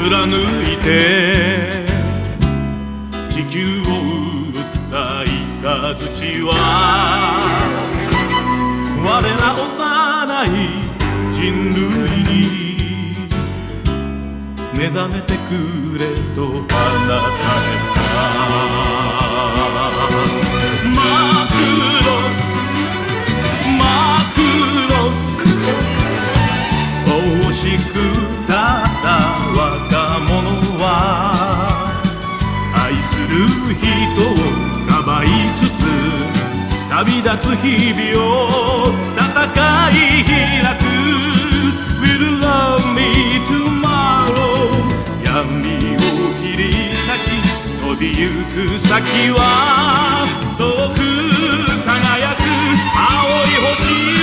貫いて地球を打った雷は我ら幼い人類に目覚めてくれと放たれた。マクロス惜しくたった若者は愛する人をかばいつつ旅立つ日々を戦い開く Will love me tomorrow 闇を切り裂き飛びゆく先は遠く輝く青い星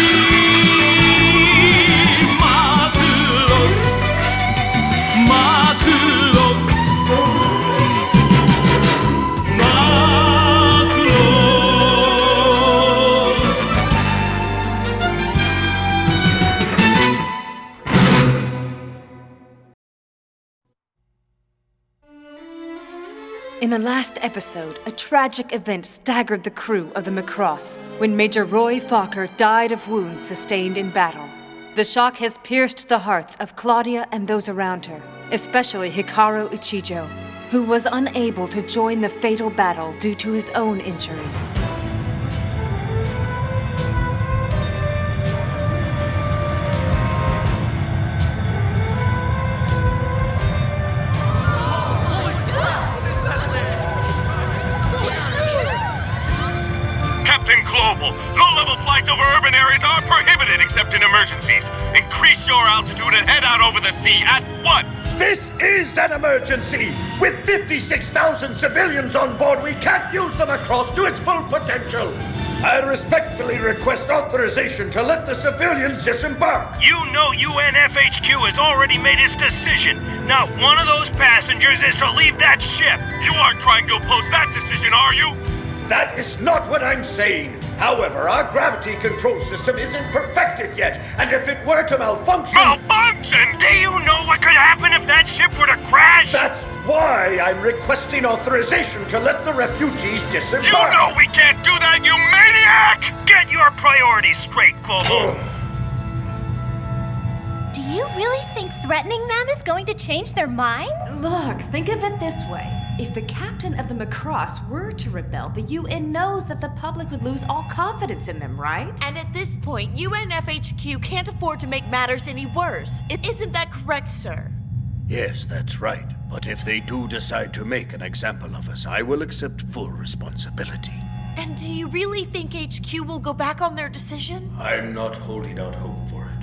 In the last episode, a tragic event staggered the crew of the Macross when Major Roy Fokker died of wounds sustained in battle. The shock has pierced the hearts of Claudia and those around her, especially Hikaru Ichijo, who was unable to join the fatal battle due to his own injuries. Global. Low-level flights over urban areas are prohibited except in emergencies. Increase your altitude and head out over the sea at once. This is an emergency! With 56,000 civilians on board, we can't use the Macross to its full potential. I respectfully request authorization to let the civilians disembark. You know UNFHQ has already made its decision. Not one of those passengers is to leave that ship. You aren't trying to oppose that decision, are you? That is not what I'm saying. However, our gravity control system isn't perfected yet, and if it were to malfunction... Malfunction? Do you know what could happen if that ship were to crash? That's why I'm requesting authorization to let the refugees disembark. You know we can't do that, you maniac! Get your priorities straight, Global. Do you really think threatening them is going to change their minds? Look, think of it this way. If the captain of the Macross were to rebel, the UN knows that the public would lose all confidence in them, right? And at this point, UNFHQ can't afford to make matters any worse. Isn't that correct, sir? Yes, that's right. But if they do decide to make an example of us, I will accept full responsibility. And do you really think HQ will go back on their decision? I'm not holding out hope for it.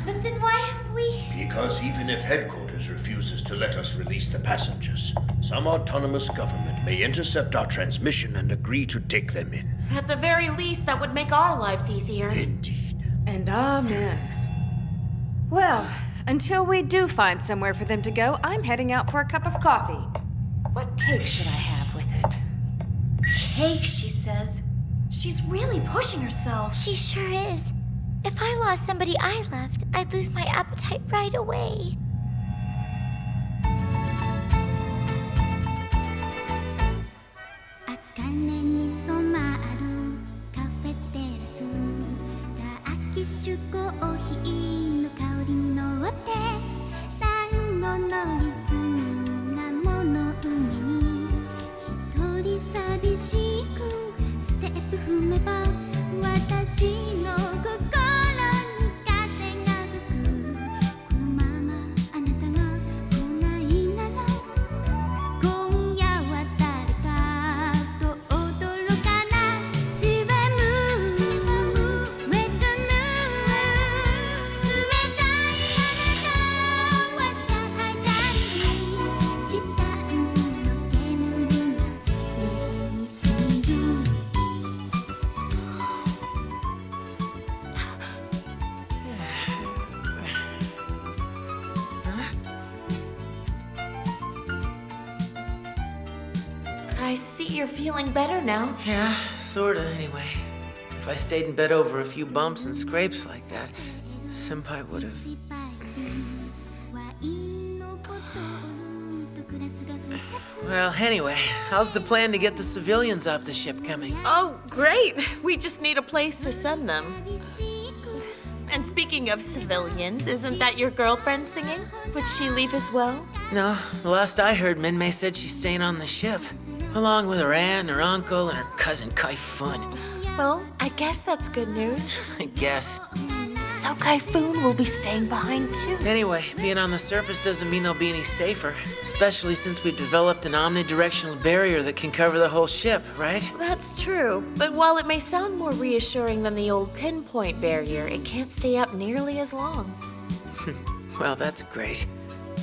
But then why have we... Because even if headquarters refuses to let us release the passengers, some autonomous government may intercept our transmission and agree to take them in. At the very least, that would make our lives easier. Indeed. And amen. Well, until we do find somewhere for them to go, I'm heading out for a cup of coffee. What cake should I have with it? Cake, she says. She's really pushing herself. She sure is. If I lost somebody I loved, I'd lose my appetite right away. I see you're feeling better now. Yeah, sorta, anyway. If I stayed in bed over a few bumps and scrapes like that, Senpai would have... Well, anyway, how's the plan to get the civilians off the ship coming? Oh, great. We just need a place to send them. And speaking of civilians, isn't that your girlfriend singing? Would she leave as well? No, the last I heard, Minmay said she's staying on the ship, along with her aunt, her uncle, and her cousin Kai-Fun. Well, I guess that's good news. I guess. So Kai-Fun will be staying behind too. Anyway, being on the surface doesn't mean they'll be any safer, especially since we've developed an omnidirectional barrier that can cover the whole ship, right? That's true. But while it may sound more reassuring than the old pinpoint barrier, it can't stay up nearly as long. Well, that's great.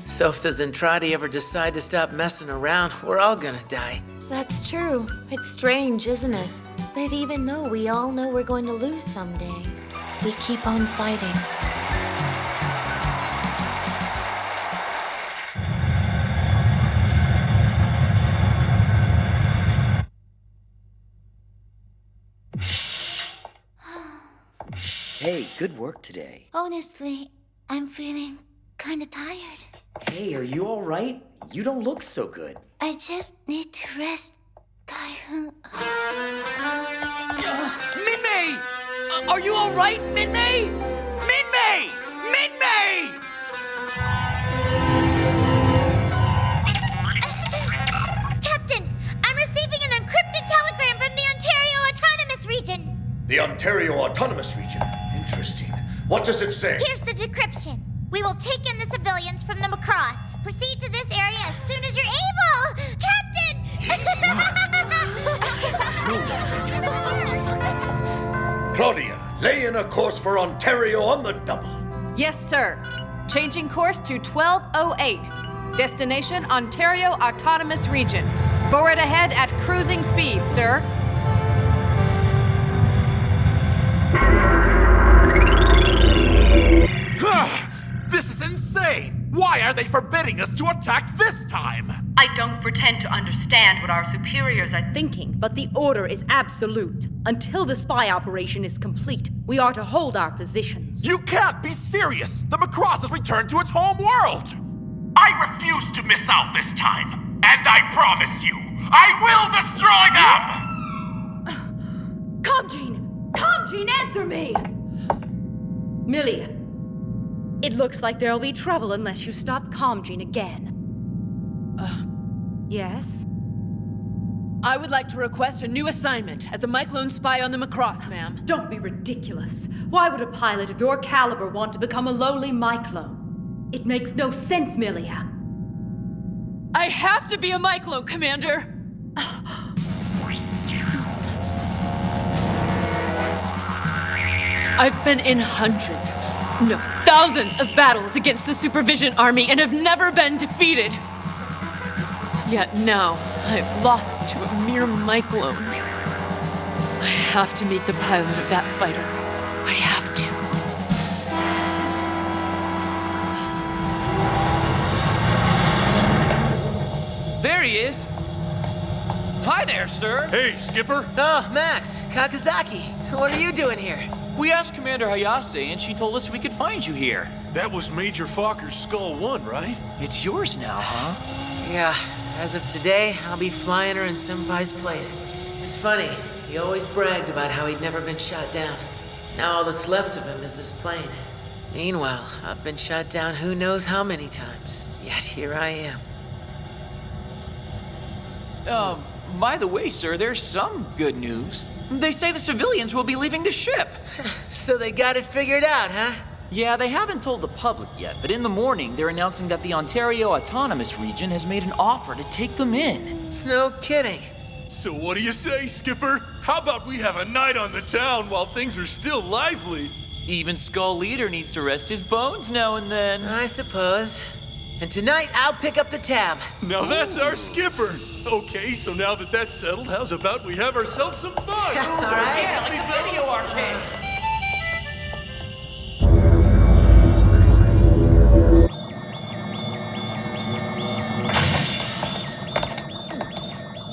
So if the Zentradi ever decide to stop messing around, we're all gonna die. That's true. It's strange, isn't it? But even though we all know we're going to lose someday, we keep on fighting. Hey, good work today. Honestly, I'm feeling kinda tired. Hey, are you all right? You don't look so good. I just need to rest. Minmay! Are you all right, Minmay? Minmay! Minmay! Captain, I'm receiving an encrypted telegram from the Ontario Autonomous Region. The Ontario Autonomous Region. Interesting. What does it say? Here's the decryption. We will take in the civilians from the Macross. Proceed to this area as soon as you're able. Captain! Claudia, lay in a course for Ontario on the double. Yes, sir. Changing course to 1208. Destination Ontario Autonomous Region. Forward ahead at cruising speed, sir. This is insane! Why are they forbidding us to attack this time? I don't pretend to understand what our superiors are thinking, but the order is absolute. Until the spy operation is complete, we are to hold our positions. You can't be serious! The Macross has returned to its home world! I refuse to miss out this time, and I promise you, I will destroy them! Comgene! Comgene, answer me! Millie, it looks like there'll be trouble unless you stop Comgene again. Yes? I would like to request a new assignment as a Myclone spy on the Macross, ma'am. Don't be ridiculous. Why would a pilot of your caliber want to become a lowly Myclone? It makes no sense, Milia. I have to be a Myclone, Commander! I've been in hundreds, no, thousands of battles against the Supervision Army and have never been defeated. Yet now, I've lost to a mere Myclone. I have to meet the pilot of that fighter. I have to. There he is! Hi there, sir! Hey, Skipper. Oh, Max, Kakazaki, what are you doing here? We asked Commander Hayase, and she told us we could find you here. That was Major Fokker's Skull 1, right? It's yours now, huh? Yeah, as of today, I'll be flying her in Senpai's place. It's funny, he always bragged about how he'd never been shot down. Now all that's left of him is this plane. Meanwhile, I've been shot down who knows how many times, yet here I am. By the way, sir, there's some good news. They say the civilians will be leaving the ship. So they got it figured out, huh? Yeah, they haven't told the public yet, but in the morning, they're announcing that the Ontario Autonomous Region has made an offer to take them in. No kidding. So what do you say, Skipper? How about we have a night on the town while things are still lively? Even Skull Leader needs to rest his bones now and then. I suppose. And tonight, I'll pick up the tab. Now that's our Skipper. Okay, so now that that's settled, how's about we have ourselves some fun? All right. Yeah, like a video arcade!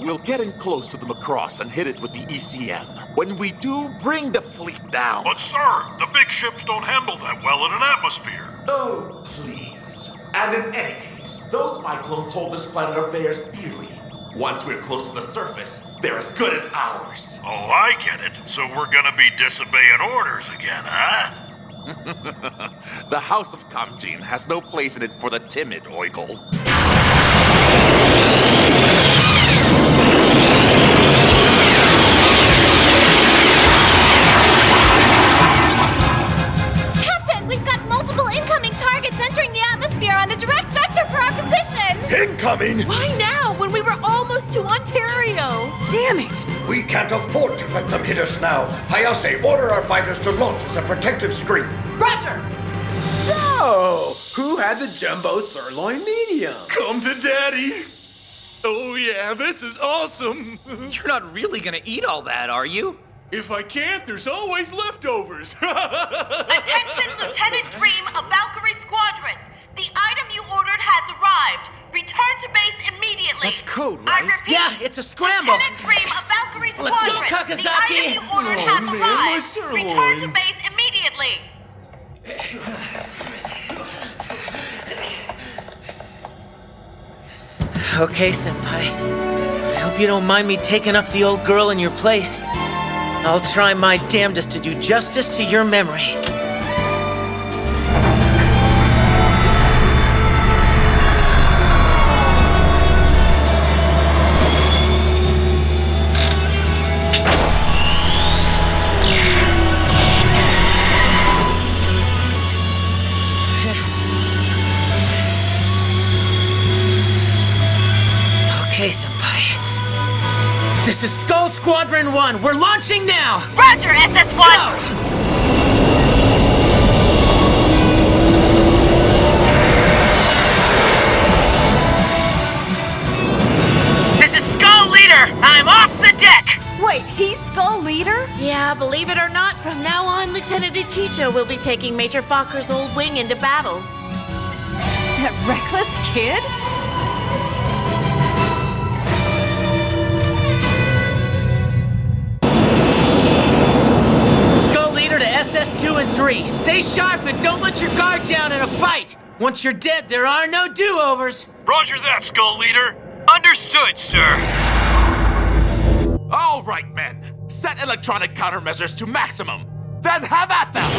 We'll get in close to the Macross and hit it with the ECM. When we do, bring the fleet down. But sir, the big ships don't handle that well in an atmosphere. Oh, please. And in any case, those Myclones hold this planet of theirs dearly. Once we're close to the surface, they're as good as ours. Oh, I get it. So we're gonna be disobeying orders again, huh? The House of Kamjin has no place in it for the timid, Oigle. Captain, we've got multiple incoming targets entering the atmosphere on a direct vector for our position! Incoming! Why now, when we were almost to Ontario? Damn it! We can't afford to let them hit us now. Hayase, order our fighters to launch as a protective screen. Roger! So, who had the jumbo sirloin medium? Come to daddy. Oh yeah, this is awesome. You're not really gonna eat all that, are you? If I can't, there's always leftovers. Attention, Lieutenant Dream of Valkyrie Squadron. The item you ordered has arrived. Return to base immediately. That's code, I right? repeat, Yeah, it's a scramble. Lieutenant Dream of Valkyrie Let's go, Squadron. Kakazaki. The item you ordered has arrived. Return to base immediately. Okay, Senpai. I hope you don't mind me taking up the old girl in your place. I'll try my damnedest to do justice to your memory. Okay, Senpai. This is Skull Squadron 1. We're launching now! Roger, SS1! Go! This is Skull Leader. I'm off the deck. Wait, he's Skull Leader? Yeah, believe it or not, from now on, Lieutenant Ichijo will be taking Major Fokker's old wing into battle. That reckless kid? Skull Leader to SS2 and 3. Stay sharp and don't let your guard down in a fight. Once you're dead, there are no do-overs. Roger that, Skull Leader. Understood, sir. All right, men. Set electronic countermeasures to maximum. Then have at them!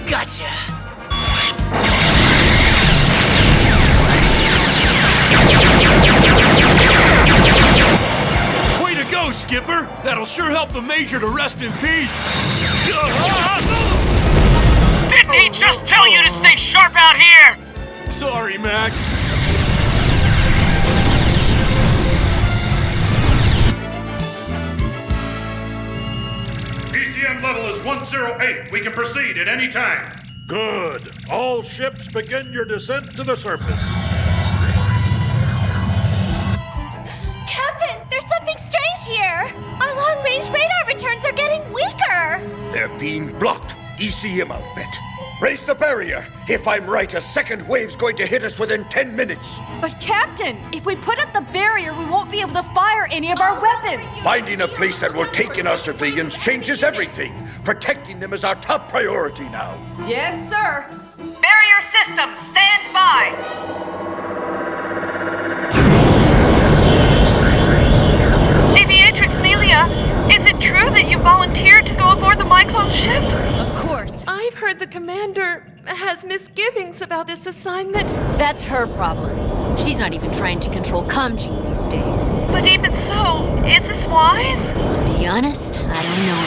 Gotcha. Way to go, Skipper. That'll sure help the Major to rest in peace. Didn't he just tell you to stay sharp out here? Sorry, Max. PCM level is 108. We can proceed at any time. Good. All ships begin your descent to the surface. Captain, there's something strange here! Our long-range radar returns are getting weaker! They're being blocked. ECM, I'll bet. Raise the barrier. If I'm right, a second wave's going to hit us within 10 minutes. But Captain, if we put up the barrier, we won't be able to fire any of our weapons. Finding a place that will take in our civilians changes everything. Protecting them is our top priority now. Yes, sir. Barrier system, stand by. Aviatrix Nelia, is it true that you volunteered to go aboard the Myclone ship? Of course. I've heard the commander has misgivings about this assignment. That's her problem. She's not even trying to control Kamjin these days. But even so, is this wise? To be honest, I don't know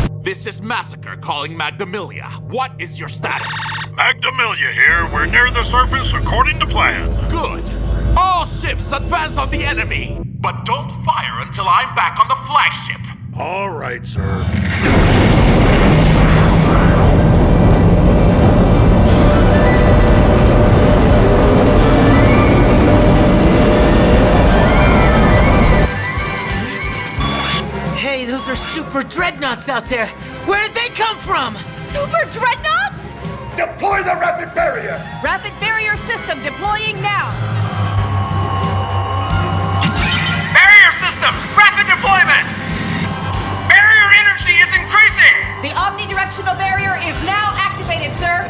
anymore. This is Massacre calling Magdamilia. What is your status? Magdamilia here. We're near the surface according to plan. Good. All ships advance on the enemy. But don't fire until I'm back on the flagship. All right, sir. Hey, those are super dreadnoughts out there. Where did they come from? Super dreadnoughts? Deploy the rapid barrier! Rapid barrier system deploying now! Barrier system, rapid deployment! Barrier energy is increasing! The omnidirectional barrier is now activated, sir!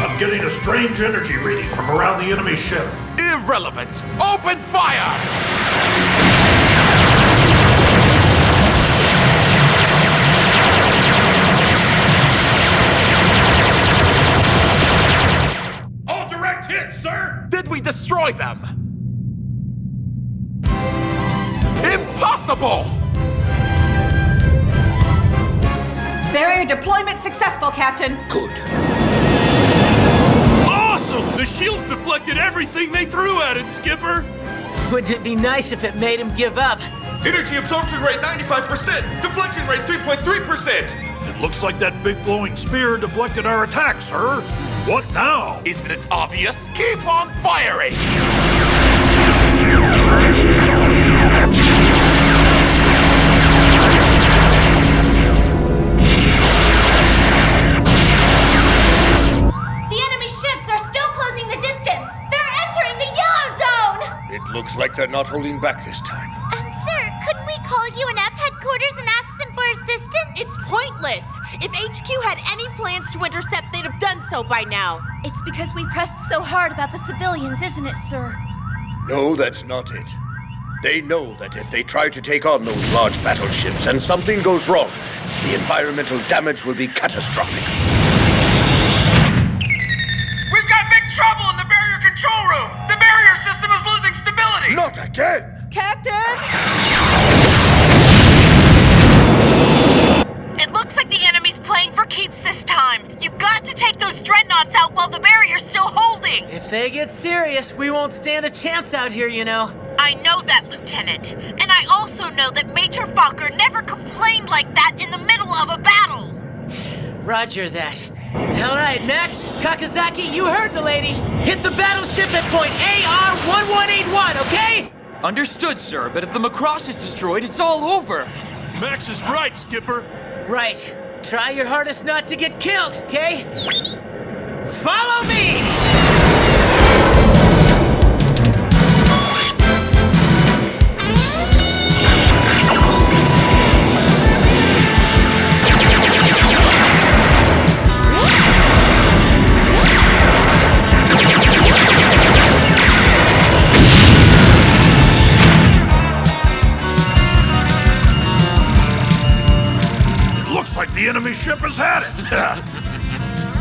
I'm getting a strange energy reading from around the enemy ship. Irrelevant! Open fire! All direct hits, sir! Did we destroy them? Impossible! Barrier deployment successful, Captain. Good. Awesome! The shields deflected everything they threw at it, Skipper! Wouldn't it be nice if it made him give up? Energy absorption rate 95%! Deflection rate 3.3%! It looks like that big glowing spear deflected our attack, sir. What now? Isn't it obvious? Keep on firing! The enemy ships are still closing the distance. They're entering the yellow zone. It looks like they're not holding back this time. Sir, couldn't we call UNF headquarters and ask them for assistance? It's pointless. If HQ had any plans to intercept, they'd have done so by now. It's because we pressed so hard about the civilians, isn't it, sir? No, that's not it. They know that if they try to take on those large battleships and something goes wrong, the environmental damage will be catastrophic. We've got big trouble in the barrier control room! The barrier system is losing stability! Not again! Captain! It looks like the enemy's playing for keeps this time. You got to take those dreadnoughts out while the barrier's still holding. If they get serious, we won't stand a chance out here, you know. I know that, Lieutenant. And I also know that Major Fokker never complained like that in the middle of a battle. Roger that. All right, Max, Kakazaki, you heard the lady. Hit the battleship at point AR-1181, okay? Understood, sir, but if the Macross is destroyed, it's all over. Max is right, Skipper. Right. Try your hardest not to get killed, okay? Follow me! Looks like the enemy ship has had it.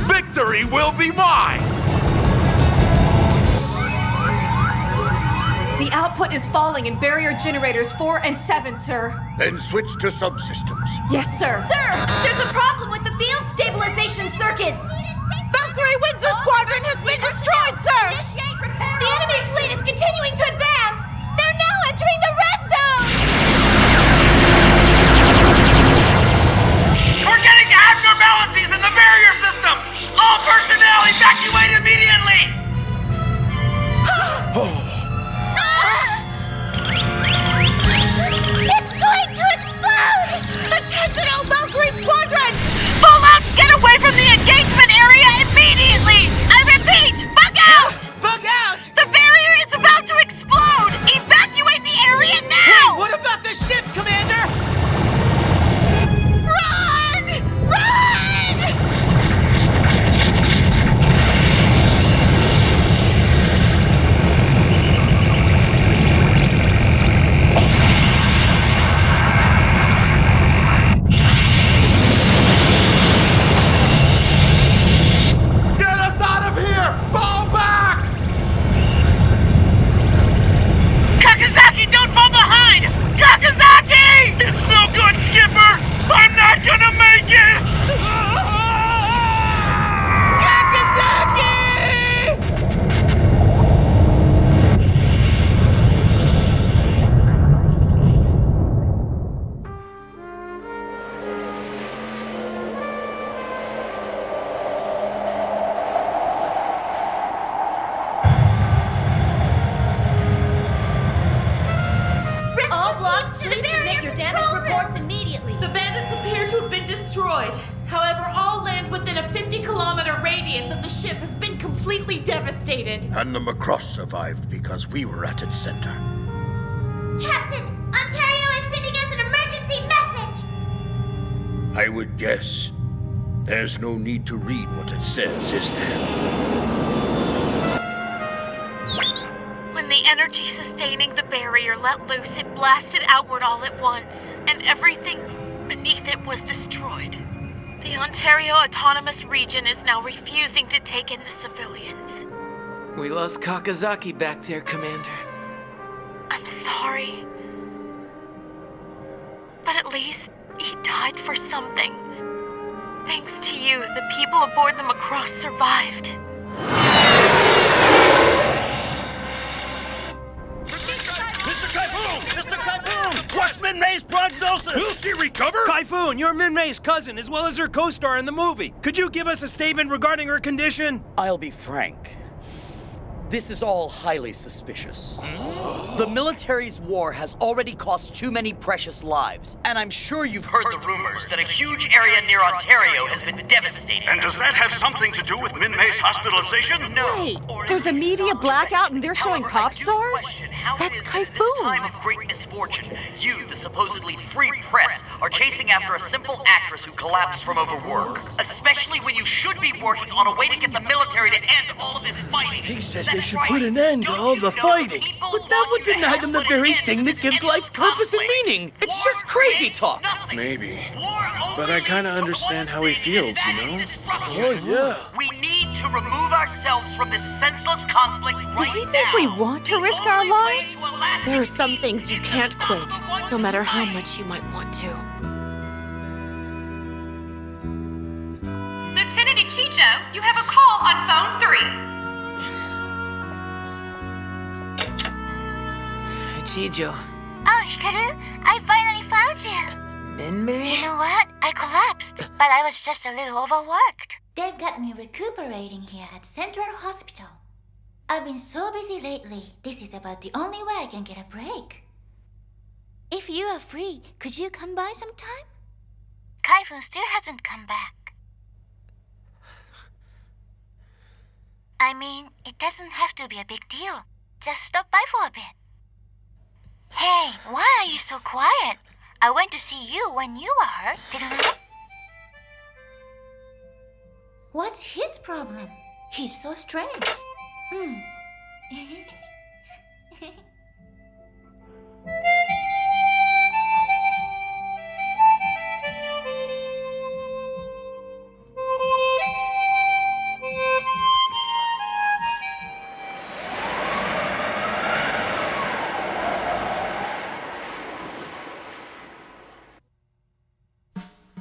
Victory will be mine! The output is falling in barrier generators 4 and 7, sir. Then switch to subsystems. Yes, sir. Sir, there's a problem with the field stabilization circuits. Valkyrie Windsor Squadron has been destroyed, sir! Initiate repair. The enemy fleet is continuing to advance. They're now entering the red zone. We're getting abnormalities in the barrier system! All personnel evacuate immediately! It's going to explode! Attention, all Valkyrie Squadron! Pull out! Get away from the engagement area immediately! I repeat, bug out! Bug out! The barrier is about to explode! Evacuate the area now! Wait, what about the ship, Commander? Run! Run! Get us out of here! Fall back! Kakazaki, don't fall behind! Kakazaki! It's no good, Skipper! I'm not gonna make it! All blocks, please submit your damage reports immediately. The bandits appear to have been destroyed. However, all land within a 50-kilometer radius of the ship has been completely devastated. And the Macross survived because we were at its center. Captain, Ontario is sending us an emergency message! I would guess there's no need to read what it says, is there? When the energy sustaining the barrier let loose, it blasted outward all at once, and everything beneath it was destroyed. The Ontario Autonomous Region is now refusing to take in the civilians. We lost Kakazaki back there, Commander. I'm sorry. But at least he died for something. Thanks to you, the people aboard the Macross survived. Mr. Typhoon! Mr. Typhoon! What's Min-May's prognosis? Will she recover? Typhoon, you're Min-May's cousin, as well as her co-star in the movie. Could you give us a statement regarding her condition? I'll be frank. This is all highly suspicious. The military's war has already cost too many precious lives, and I'm sure you've Heard the rumors that a huge area near Ontario has been devastated. And does that have something to do with Min-May's hospitalization? No. Wait, there's a media blackout and they're showing pop stars? That's Typhoon. Time of great misfortune, you, the supposedly free press, are chasing after a simple actress who collapsed from overwork. Especially when you should be working on a way to get the military to end all of this fighting. He says they should put an end to all the fighting. But that would deny them the very thing that gives life purpose and meaning. It's just crazy talk. Maybe. But I kinda understand how he feels, you know? Oh, yeah. We need to remove ourselves from this senseless conflict right now. Does he think we want to risk our lives? There are some things you can't quit, no matter how much you might want to. Lieutenant Ichijo, you have a call on phone 3. Ichijo. Oh, Hikaru, I finally found you. Min-May? You know what? I collapsed, but I was just a little overworked. They've got me recuperating here at Central Hospital. I've been so busy lately. This is about the only way I can get a break. If you are free, could you come by sometime? Kaifun still hasn't come back. I mean, it doesn't have to be a big deal. Just stop by for a bit. Hey, why are you so quiet? I went to see you when you were hurt, didn't I? What's his problem? He's so strange.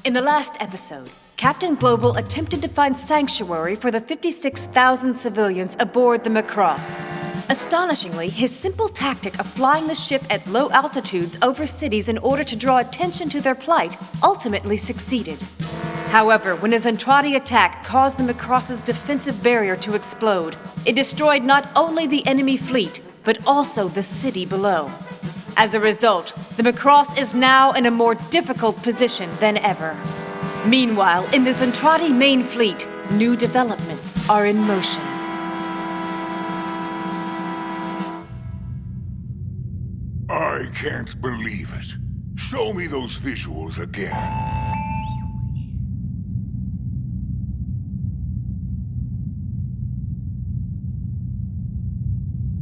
In the last episode, Captain Global attempted to find sanctuary for the 56,000 civilians aboard the Macross. Astonishingly, his simple tactic of flying the ship at low altitudes over cities in order to draw attention to their plight ultimately succeeded. However, when his Entrati attack caused the Macross's defensive barrier to explode, it destroyed not only the enemy fleet, but also the city below. As a result, the Macross is now in a more difficult position than ever. Meanwhile, in the Zentradi main fleet, new developments are in motion. I can't believe it. Show me those visuals again.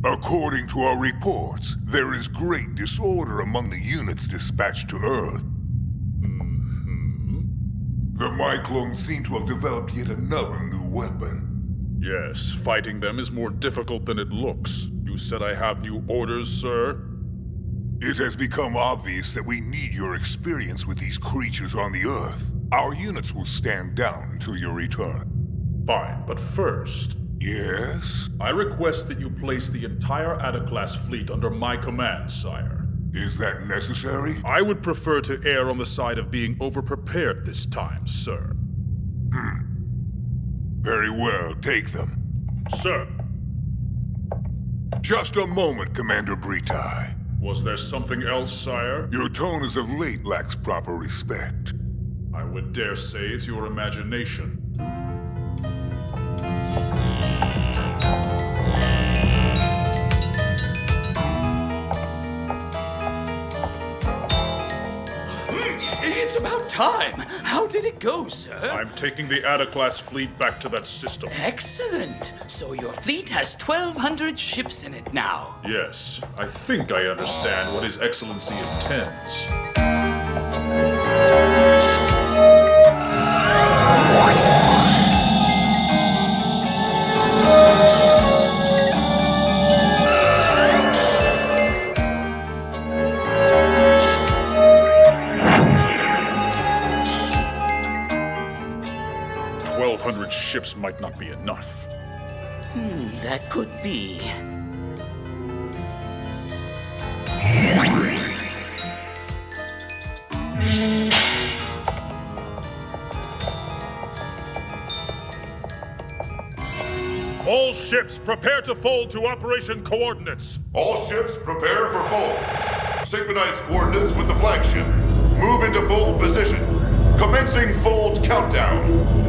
According to our reports, there is great disorder among the units dispatched to Earth. The Myclones seem to have developed yet another new weapon. Yes, fighting them is more difficult than it looks. You said I have new orders, sir? It has become obvious that we need your experience with these creatures on the Earth. Our units will stand down until your return. Fine, but first... Yes? I request that you place the entire Ada-class fleet under my command, sire. Is that necessary? I would prefer to err on the side of being overprepared this time, sir. Very well, take them. Sir. Just a moment, Commander Britai. Was there something else, sire? Your tone as of late lacks proper respect. I would dare say it's your imagination. time. How did it go, sir? I'm taking the Ada-class fleet back to that system. Excellent. So your fleet has 1,200 ships in it now. Yes, I think I understand what His Excellency intends. 1,200 ships might not be enough. That could be. All ships, prepare to fold to operation coordinates. All ships, prepare for fold. Synchronize coordinates with the flagship. Move into fold position. Commencing fold countdown.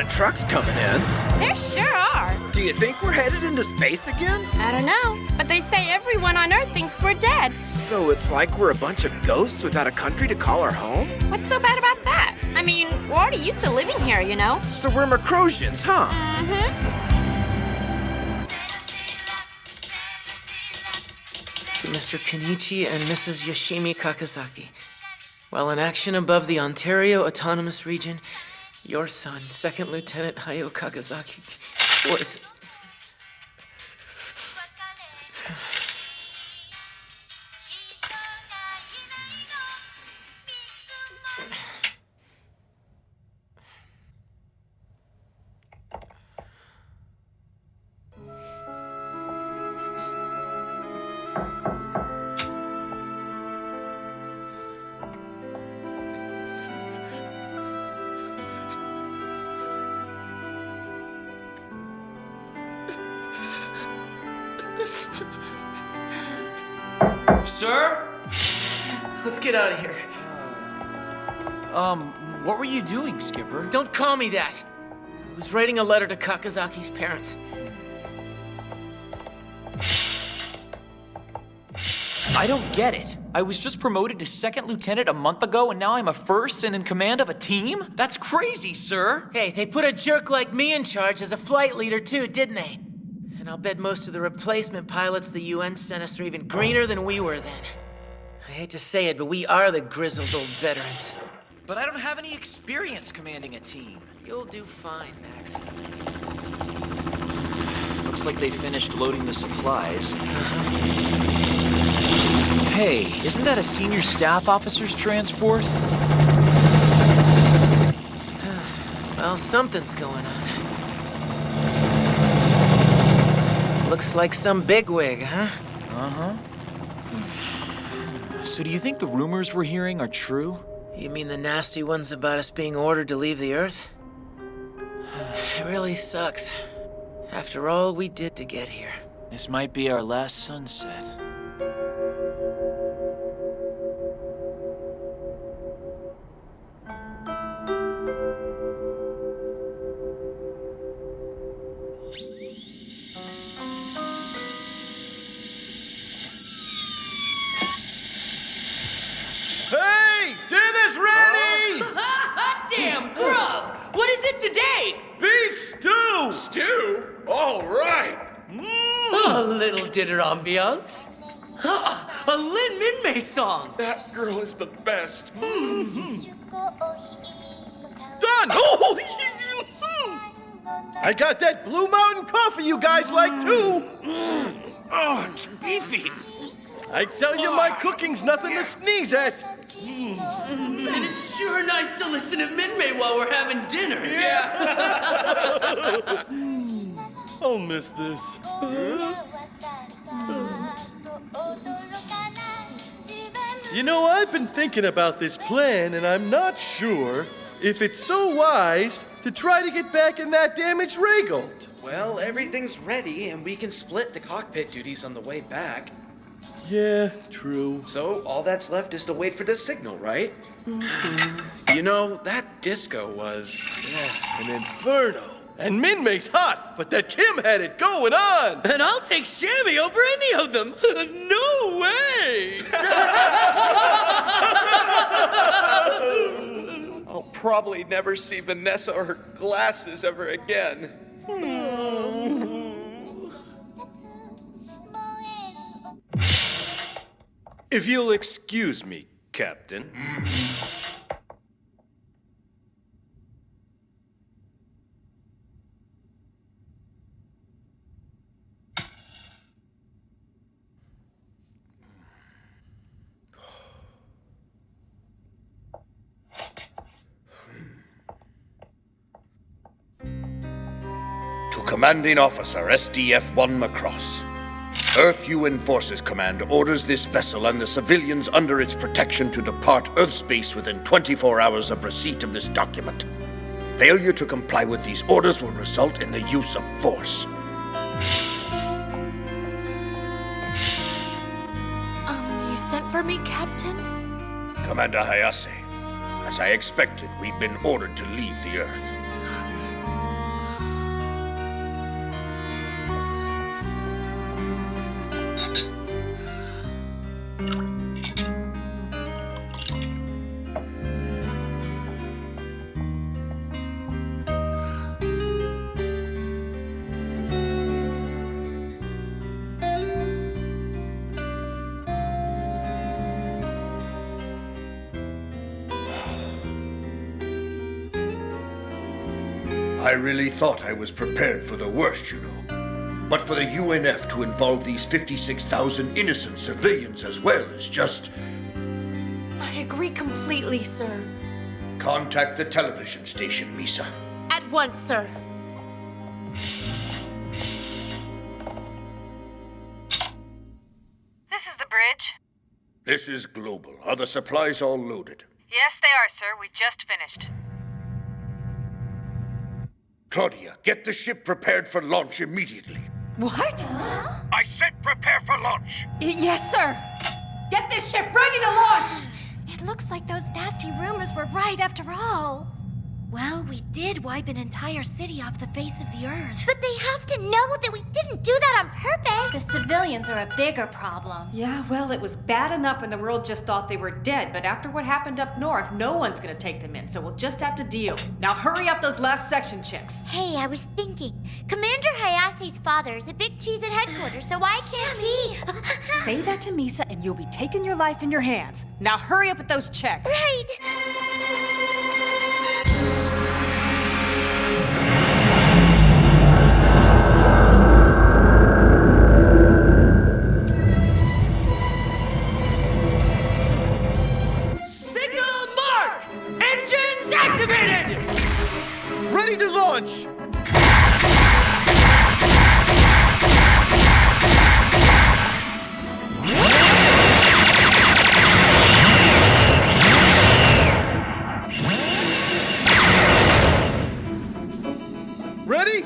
Trucks coming in. There sure are. Do you think we're headed into space again? I don't know, but they say everyone on Earth thinks we're dead. So it's like we're a bunch of ghosts without a country to call our home? What's so bad about that? I mean, we're already used to living here, you know? So we're Macrossians, huh? Mm-hmm. To Mr. Kenichi and Mrs. Yoshimi Kakazaki. While in action above the Ontario Autonomous Region, your son, Second Lieutenant Hayo Kakazaki, was... Sir? Let's get out of here. What were you doing, Skipper? Don't call me that. I was writing a letter to Kakazaki's parents. I don't get it. I was just promoted to second lieutenant a month ago, and now I'm a first and in command of a team? That's crazy, sir. Hey, they put a jerk like me in charge as a flight leader too, didn't they? And I'll bet most of the replacement pilots the UN sent us are even greener than we were then. I hate to say it, but we are the grizzled old veterans. But I don't have any experience commanding a team. You'll do fine, Max. Looks like they finished loading the supplies. Hey, isn't that a senior staff officer's transport? Well, something's going on. Looks like some bigwig, huh? Uh-huh. So do you think the rumors we're hearing are true? You mean the nasty ones about us being ordered to leave the Earth? It really sucks. After all we did to get here. This might be our last sunset. Hey! Dinner's ready! Damn, grub! What is it today? Beef stew! Stew? All right. A little dinner ambiance. A Lin Minmei song. That girl is the best. Done! Oh! I got that Blue Mountain coffee you guys like too. Oh, it's beefy. I tell you, my cooking's nothing to sneeze at. And it's sure nice to listen to Minmei while we're having dinner. Yeah. I'll miss this. You know, I've been thinking about this plan, and I'm not sure if it's so wise to try to get back in that damaged Raygold. Well, everything's ready, and we can split the cockpit duties on the way back. Yeah, true. So all that's left is to wait for the signal, right? You know, that disco was an inferno. And Minmay's hot, but that Kim had it going on. And I'll take Shammy over any of them. No way! I'll probably never see Vanessa or her glasses ever again. If you'll excuse me, Captain. To Commanding Officer SDF-1 Macross. Earth UN Forces Command orders this vessel and the civilians under its protection to depart Earth space within 24 hours of receipt of this document. Failure to comply with these orders will result in the use of force. You sent for me, Captain? Commander Hayase, as I expected, we've been ordered to leave the Earth. I really thought I was prepared for the worst, you know. But for the UNF to involve these 56,000 innocent civilians as well is just... I agree completely, sir. Contact the television station, Misa. At once, sir. This is the bridge. This is Global. Are the supplies all loaded? Yes, they are, sir. We just finished. Claudia, get the ship prepared for launch immediately. What? I said prepare for launch! Yes, sir. Get this ship ready to launch! It looks like those nasty rumors were right after all. Well, we did wipe an entire city off the face of the Earth. But they have to know that we didn't do that on purpose. The civilians are a bigger problem. Yeah, well, it was bad enough when the world just thought they were dead, but after what happened up north, no one's gonna take them in, so we'll just have to deal. Now hurry up those last section checks. Hey, I was thinking, Commander Hayase's father is a big cheese at headquarters, so why can't he? Say that to Misa and you'll be taking your life in your hands. Now hurry up with those checks. Right! Ready to launch! Ready?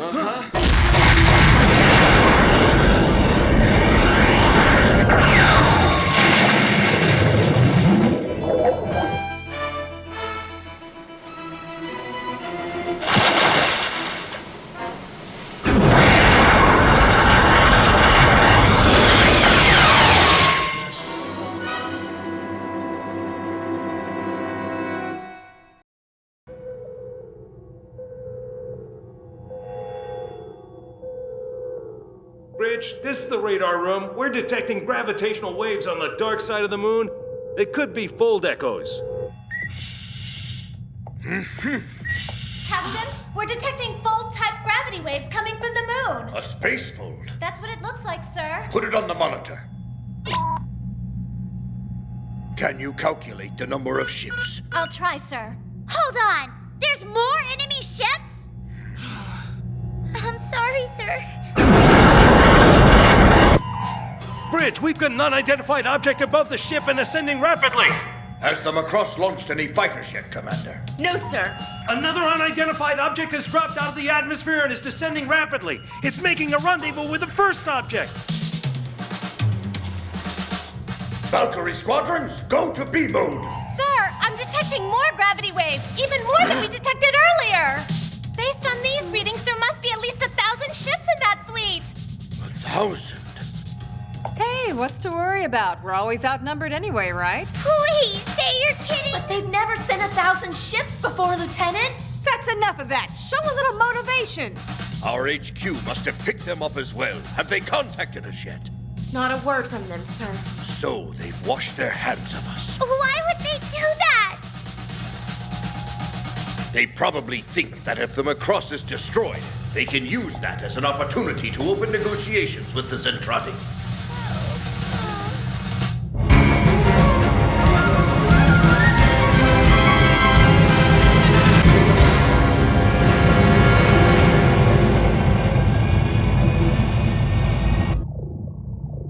Bridge, this is the radar room. We're detecting gravitational waves on the dark side of the moon. They could be fold echoes. Captain, we're detecting fold-type gravity waves coming from the moon. A space fold. That's what it looks like, sir. Put it on the monitor. Can you calculate the number of ships? I'll try, sir. Hold on! There's more enemy ships? I'm sorry, sir. bridge. We've got an unidentified object above the ship and ascending rapidly. Has the Macross launched any fighters yet, Commander? No, sir. Another unidentified object has dropped out of the atmosphere and is descending rapidly. It's making a rendezvous with the first object. Valkyrie squadrons, go to B mode. Sir, I'm detecting more gravity waves, even more than we detected earlier. Based on these readings, there must be at least 1,000 ships in that fleet. 1,000? Hey, what's to worry about? We're always outnumbered anyway, right? Please, say you're kidding. But they've never sent 1,000 ships before, Lieutenant. That's enough of that. Show a little motivation. Our HQ must have picked them up as well. Have they contacted us yet? Not a word from them, sir. So they've washed their hands of us. Why would they do that? They probably think that if the Macross is destroyed, they can use that as an opportunity to open negotiations with the Zentradi.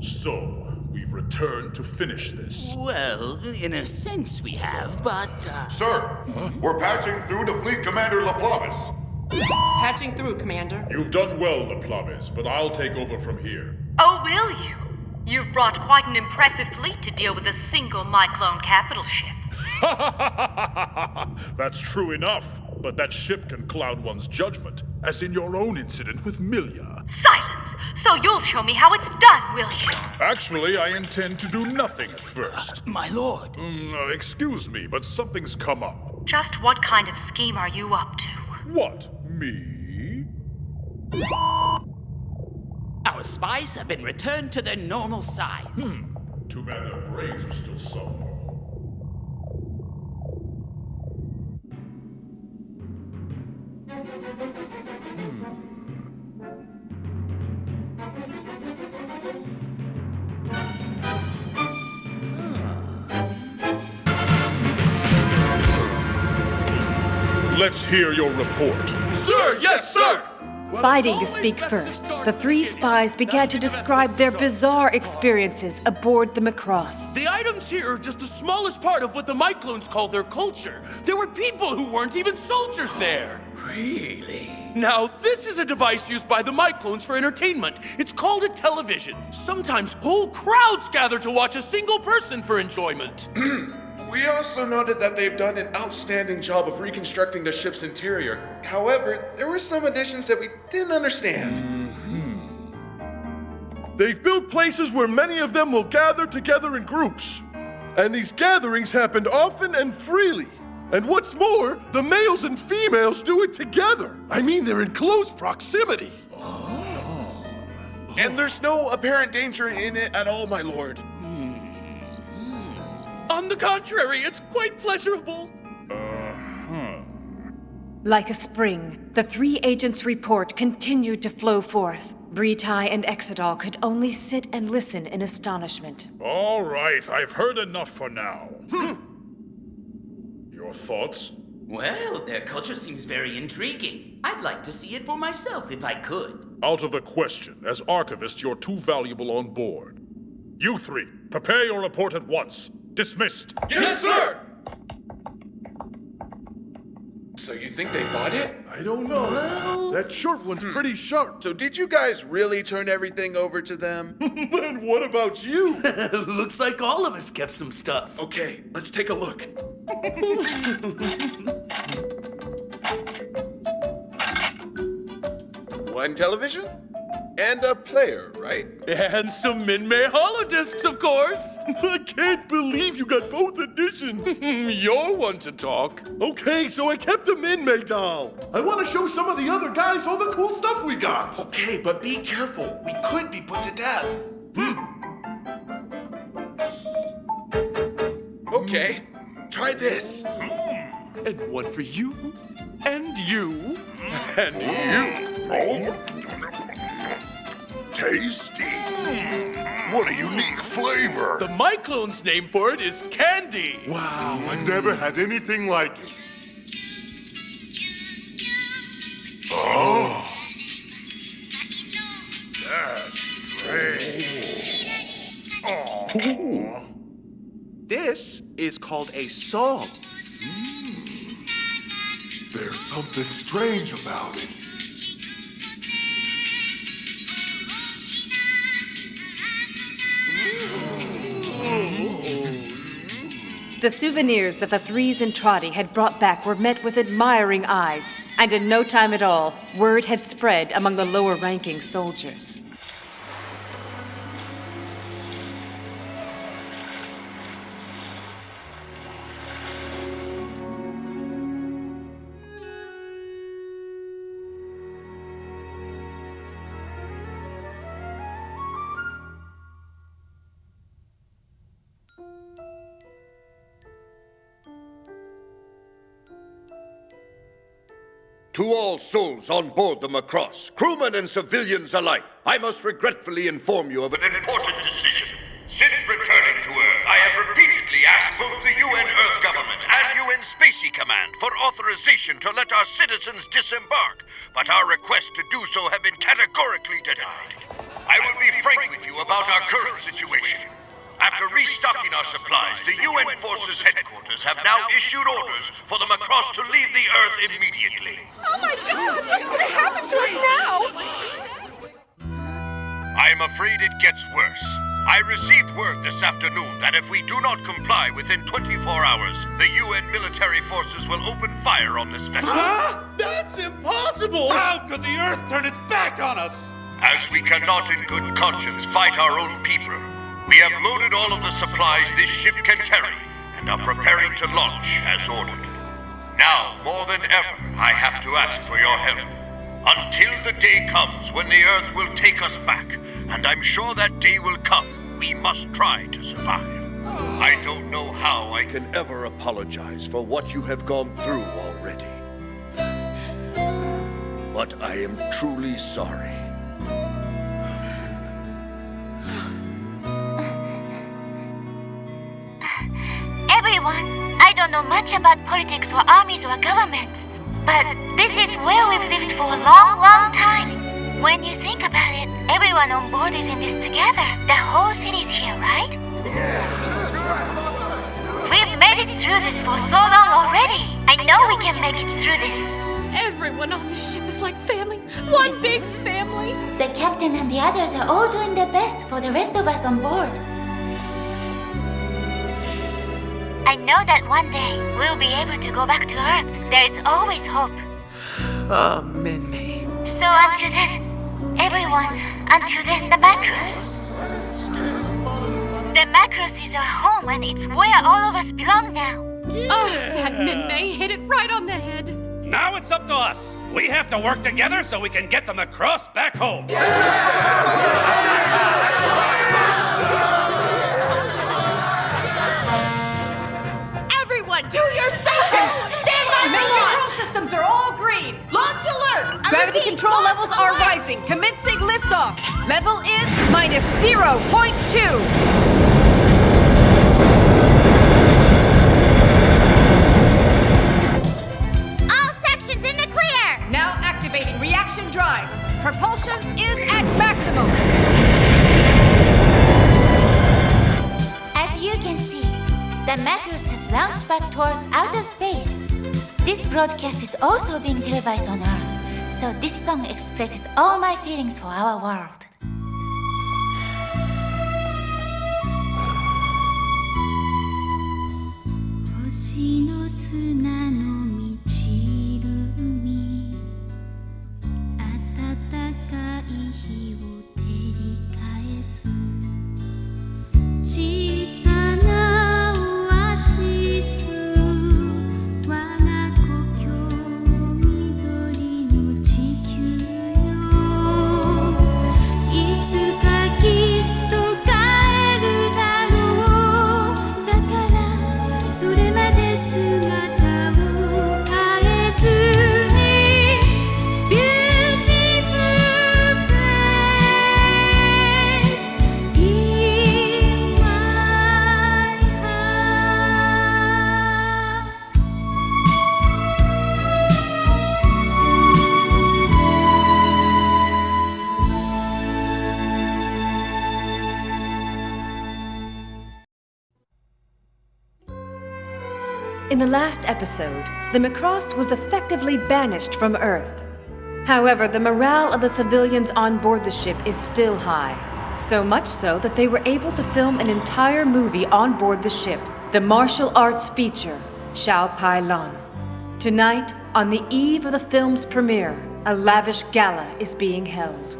So, we've returned to finish this. Well, in a sense we have, but... Sir, we're patching through to Fleet Commander LaPlamis. Patching through, Commander. You've done well, LaPlamis, but I'll take over from here. Oh, will you? You've brought quite an impressive fleet to deal with a single Myclone capital ship. That's true enough, but that ship can cloud one's judgment, as in your own incident with Milia. Silence! So you'll show me how it's done, will you? Actually, I intend to do nothing at first. My lord. Excuse me, but something's come up. Just what kind of scheme are you up to? What? Me? Our spies have been returned to their normal size. Too bad their brains are still subnormal. Let's hear your report. Sir, yes, sir! Fighting to speak first, the three spies began to describe their bizarre experiences aboard the Macross. The items here are just the smallest part of what the Myclones call their culture. There were people who weren't even soldiers there. Really? Now, this is a device used by the Myclones for entertainment. It's called a television. Sometimes whole crowds gather to watch a single person for enjoyment. We also noted that they've done an outstanding job of reconstructing the ship's interior. However, there were some additions that we didn't understand. They've built places where many of them will gather together in groups. And these gatherings happened often and freely. And what's more, the males and females do it together. I mean, they're in close proximity. And there's no apparent danger in it at all, my lord. On the contrary, it's quite pleasurable. Like a spring, the three agents' report continued to flow forth. Bretai and Exodal could only sit and listen in astonishment. All right, I've heard enough for now. Your thoughts? Well, their culture seems very intriguing. I'd like to see it for myself if I could. Out of the question. As archivist, you're too valuable on board. You three, prepare your report at once. Dismissed. Yes, sir! So you think they bought it? I don't know. Well... That short one's pretty sharp. So did you guys really turn everything over to them? And what about you? Looks like all of us kept some stuff. Okay, let's take a look. One television? And a player, right? And some Minmay holodiscs, of course. I can't believe you got both editions. You're one to talk. Okay, so I kept a Minmay doll. I want to show some of the other guys all the cool stuff we got. Okay, but be careful. We could be put to death. Okay, try this. And one for you, and you, and you. Tasty. What a unique flavor. The Myclone's name for it is candy. Wow, I never had anything like it. Oh. That's strange. is called a song. There's something strange about it. The souvenirs that the Threes and Trotty had brought back were met with admiring eyes, and in no time at all, word had spread among the lower-ranking soldiers. To all souls on board the Macross, crewmen and civilians alike, I must regretfully inform you of an important decision. Since returning to Earth, I have repeatedly asked both the UN Earth Government and UN Spacey Command for authorization to let our citizens disembark, but our requests to do so have been categorically denied. I will be frank with you about our current situation. After restocking our supplies, the UN Forces headquarters have now issued orders for the Macross to leave the Earth immediately. Oh my God! What's gonna happen to us now? I am afraid it gets worse. I received word this afternoon that if we do not comply within 24 hours, the UN military forces will open fire on this vessel. That's impossible! How could the Earth turn its back on us? As we cannot in good conscience fight our own people, we have loaded all of the supplies this ship can carry and are preparing to launch as ordered. Now, more than ever, I have to ask for your help. Until the day comes when the Earth will take us back, and I'm sure that day will come, we must try to survive. I don't know how I can ever apologize for what you have gone through already. But I am truly sorry. Everyone, I don't know much about politics or armies or governments, but this is where we've lived for a long, long time. When you think about it, everyone on board is in this together. The whole city's here, right? We've made it through this for so long already. I know we can make it through this. Everyone on the ship is like family. One big family. The captain and the others are all doing their best for the rest of us on board. I know that one day we'll be able to go back to Earth. There is always hope. Oh, Minmay. So until then, everyone, until then, the Macross. The Macross is our home, and it's where all of us belong now. Oh, that Minmay hit it right on the head. Now it's up to us. We have to work together so we can get the Macross back home. Everyone, to your stations! Stand by for Control launch! systems are all green. Launch alert! I Gravity repeat, control launch levels are alert! rising. Commencing liftoff. Level is minus 0.2. Now activating reaction drive. Propulsion is at maximum. As you can see, the Macross has launched back towards outer space. This broadcast is also being televised on Earth, so this song expresses all my feelings for our world. In the last episode, the Macross was effectively banished from Earth. However, the morale of the civilians on board the ship is still high. So much so that they were able to film an entire movie on board the ship, the martial arts feature, Xiao Pai Lun. Tonight, on the eve of the film's premiere, a lavish gala is being held.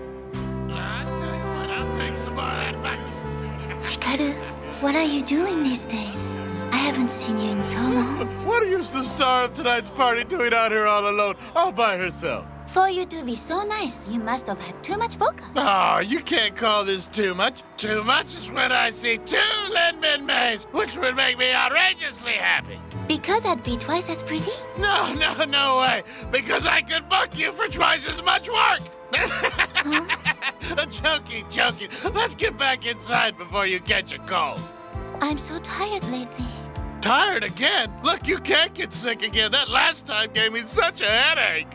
Hikaru, what are you doing these days? I haven't seen you in so long. What is the star of tonight's party doing out here all alone, all by herself? For you to be so nice, you must have had too much vodka. Oh, you can't call this too much. Too much is when I see 2 Lin Min Mays, which would make me outrageously happy. Because I'd be twice as pretty? No way. Because I could book you for twice as much work. Joking. Let's get back inside before you catch a cold. I'm so tired lately. Tired again? Look, you can't get sick again. That last time gave me such a headache.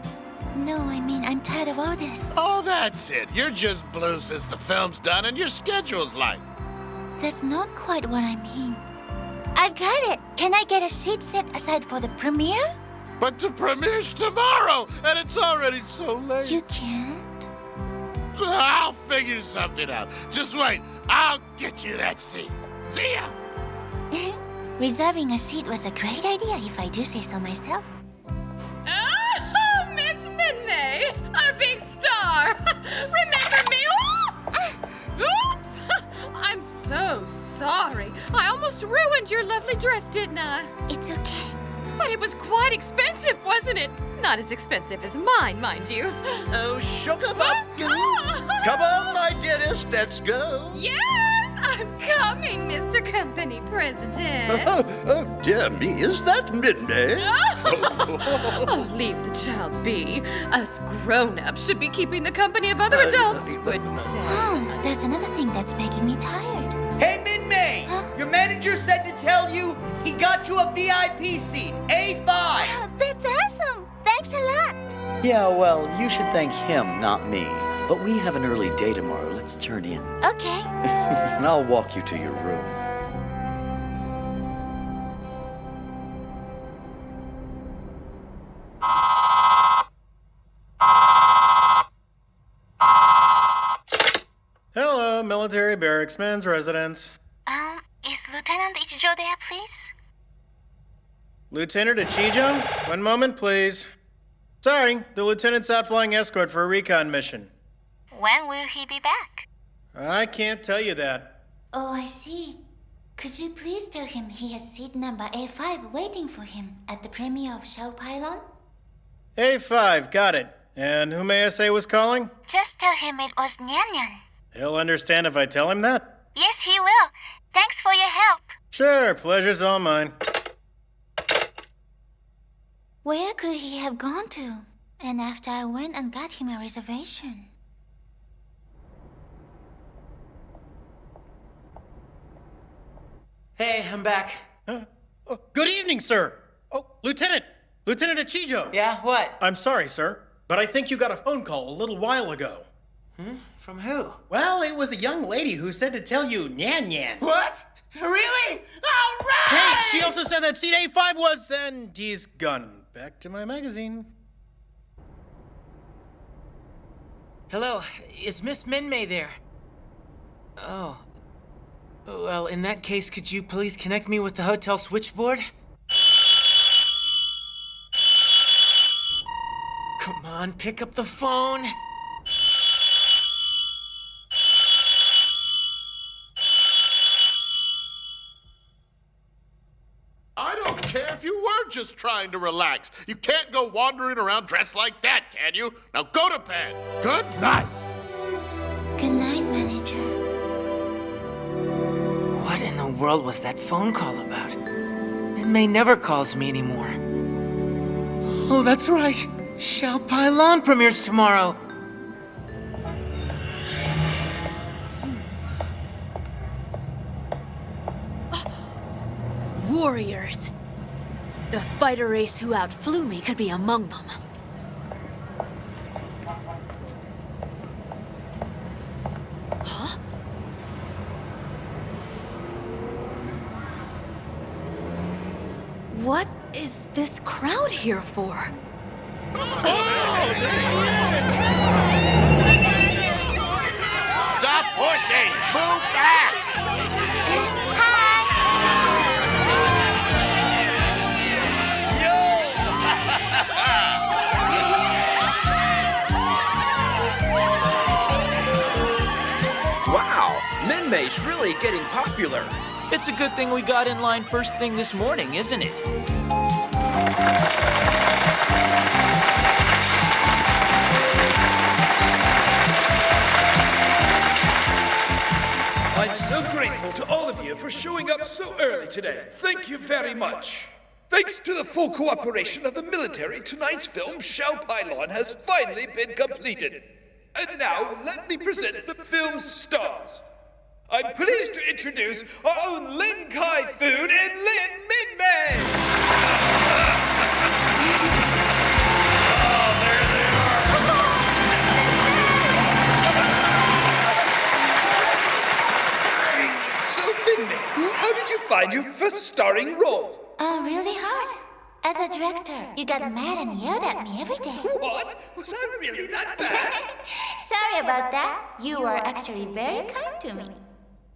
No, I mean, I'm tired of all this. Oh, that's it. You're just blue since the film's done and your schedule's light. That's not quite what I mean. I've got it! Can I get a seat set aside for the premiere? But the premiere's tomorrow, and it's already so late. You can't? I'll figure something out. Just wait. I'll get you that seat. See ya! Reserving a seat was a great idea, if I do say so myself. Oh, Miss Minmay, our big star. Remember me? Oops! I'm so sorry. I almost ruined your lovely dress, didn't I? It's okay. But it was quite expensive, wasn't it? Not as expensive as mine, mind you. Oh, sugar buckles. Come on, my dearest, let's go. Yes, I'm coming, Mr. Company President. Oh, dear me, is that Minmay? Oh, leave the child be. Us grown-ups should be keeping the company of other adults, wouldn't you say? Oh, there's another thing that's making me tired. Hey, Minmay! Your manager said to tell you he got you a VIP seat, A5. Oh, that's awesome! Thanks a lot! Yeah, well, you should thank him, not me. But we have an early day tomorrow. Let's turn in. Okay. I'll walk you to your room. Hello, military barracks, men's residence. Is Lieutenant Ichijo there, please? Lieutenant Ichijo? One moment, please. Sorry, the lieutenant's out flying escort for a recon mission. When will he be back? I can't tell you that. Oh, I see. Could you please tell him he has seat number A5 waiting for him at the premiere of Xiao Pai Lun? A5, got it. And who may I say was calling? Just tell him it was Nyan Nyan. He'll understand if I tell him that? Yes, he will. Thanks for your help. Sure, pleasure's all mine. Where could he have gone to? And after I went and got him a reservation. Hey, I'm back. Good evening, sir. Oh, Lieutenant! Lieutenant Ichijo! Yeah, what? I'm sorry, sir, but I think you got a phone call a little while ago. From who? Well, it was a young lady who said to tell you Nyan Nyan. What? Really? All right! Hey, she also said that seat A5 was, and he's gone. Back to my magazine. Hello, is Miss Minmay there? Oh. Well, in that case, could you please connect me with the hotel switchboard? Come on, pick up the phone. I don't care if you were just trying to relax. You can't go wandering around dressed like that, can you? Now go to bed. Good night. Good night, manager. What in the world was that phone call about? Minmay never calls me anymore. Oh, that's right. Xiao Pai Lun premieres tomorrow. Warriors. The fighter race who outflew me could be among them. Huh? What is this crowd here for? Stop pushing! Move back! Wow, Minmay's really getting popular. It's a good thing we got in line first thing this morning, isn't it? I'm so grateful to all of you for showing up so early today. Thank you very much. Thanks to the full cooperation of the military, tonight's film, Shao Pylon, has finally been completed. And now, let me present the film's stars. I'm pleased to introduce our own Lin Kai Food and Lin Minmay! So, Minmay, how did you find your first starring role? Really hard. As a director, you got mad and yelled at me every day. What? Was I really that bad? Sorry about that. You were actually very kind to me.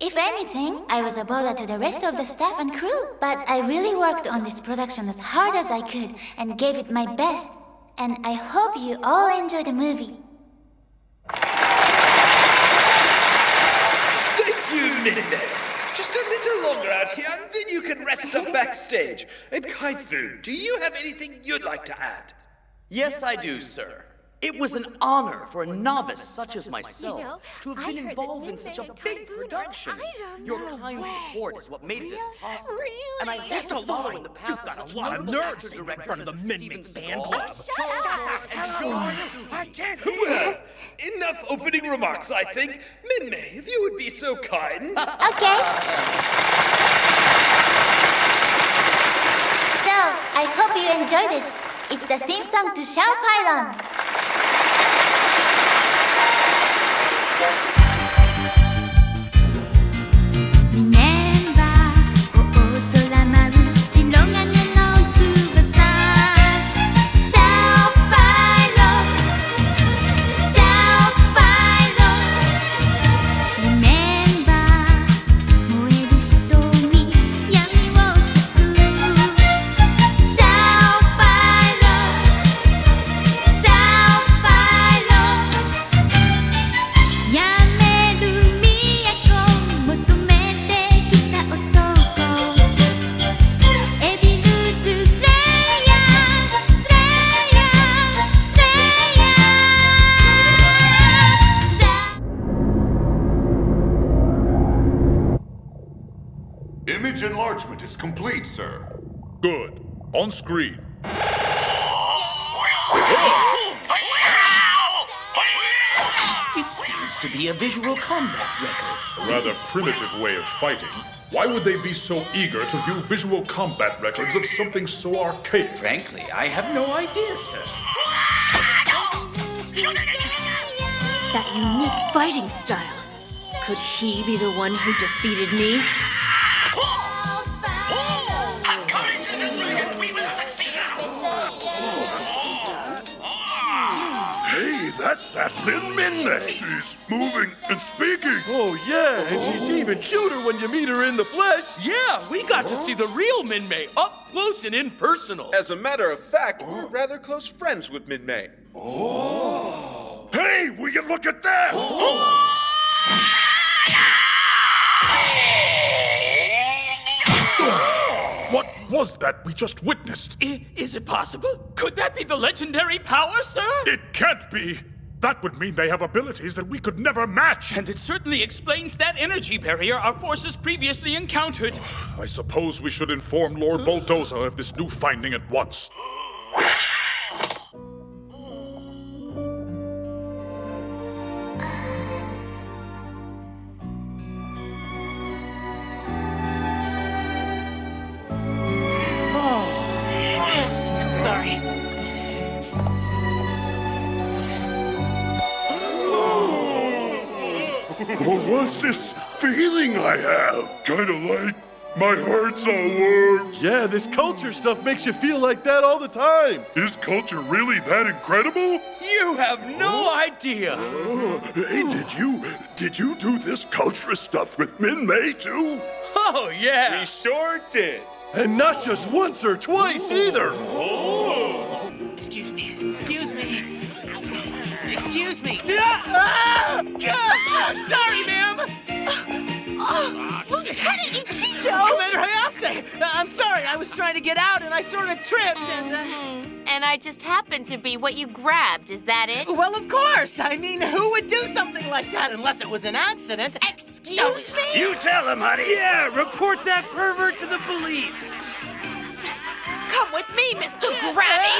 If anything, I was a bother to the rest of the staff and crew. But I really worked on this production as hard as I could and gave it my best. And I hope you all enjoy the movie. Thank you, Minmay. Just a little longer out here, and then you can rest up backstage. And Kai-Fu, do you have anything you'd like to add? Yes, I do, sir. It was an honor for a novice such as myself to have been involved in such a big production. Your kind support is what made this possible. And I That's a lot. You've got a lot of nerves in front of the Min-Min fan club. I can't hear. Well, enough opening remarks, I think. Minmay, if you would be so kind. Okay. So, I hope you enjoy this. It's the theme song to Shao Pylon. Image enlargement is complete, sir. Good. On screen. It seems to be a visual combat record. A rather primitive way of fighting. Why would they be so eager to view visual combat records of something so archaic? Frankly, I have no idea, sir. That unique fighting style. Could he be the one who defeated me? Hey, that's that Lin Minmay. She's moving and speaking. Oh, yeah, and she's even cuter when you meet her in the flesh. Yeah, we got to see the real Minmay up close and impersonal. As a matter of fact, we're rather close friends with Minmay. Oh! Hey, will you look at that? What was that we just witnessed? Is it possible? Could that be the legendary power, sir? It can't be. That would mean they have abilities that we could never match. And it certainly explains that energy barrier our forces previously encountered. I suppose we should inform Lord Bulldozer of this new finding at once. Sorry. What's this feeling I have? Kinda like My heart's all warm. Yeah, this culture stuff makes you feel like that all the time. Is culture really that incredible? You have no idea. Hey, did you do this culture stuff with Min May too? Oh, yeah. We sure did. And not just once or twice either. Excuse me. Excuse me. Excuse me. Sorry, ma'am. Lieutenant Ichijo! Commander Hayase! I'm sorry, I was trying to get out and I sort of tripped and... And I just happened to be what you grabbed, is that it? Well, of course! I mean, who would do something like that unless it was an accident? Excuse me? You tell him, honey. Yeah, report that pervert to the police. Come with me, Mr. Grabby!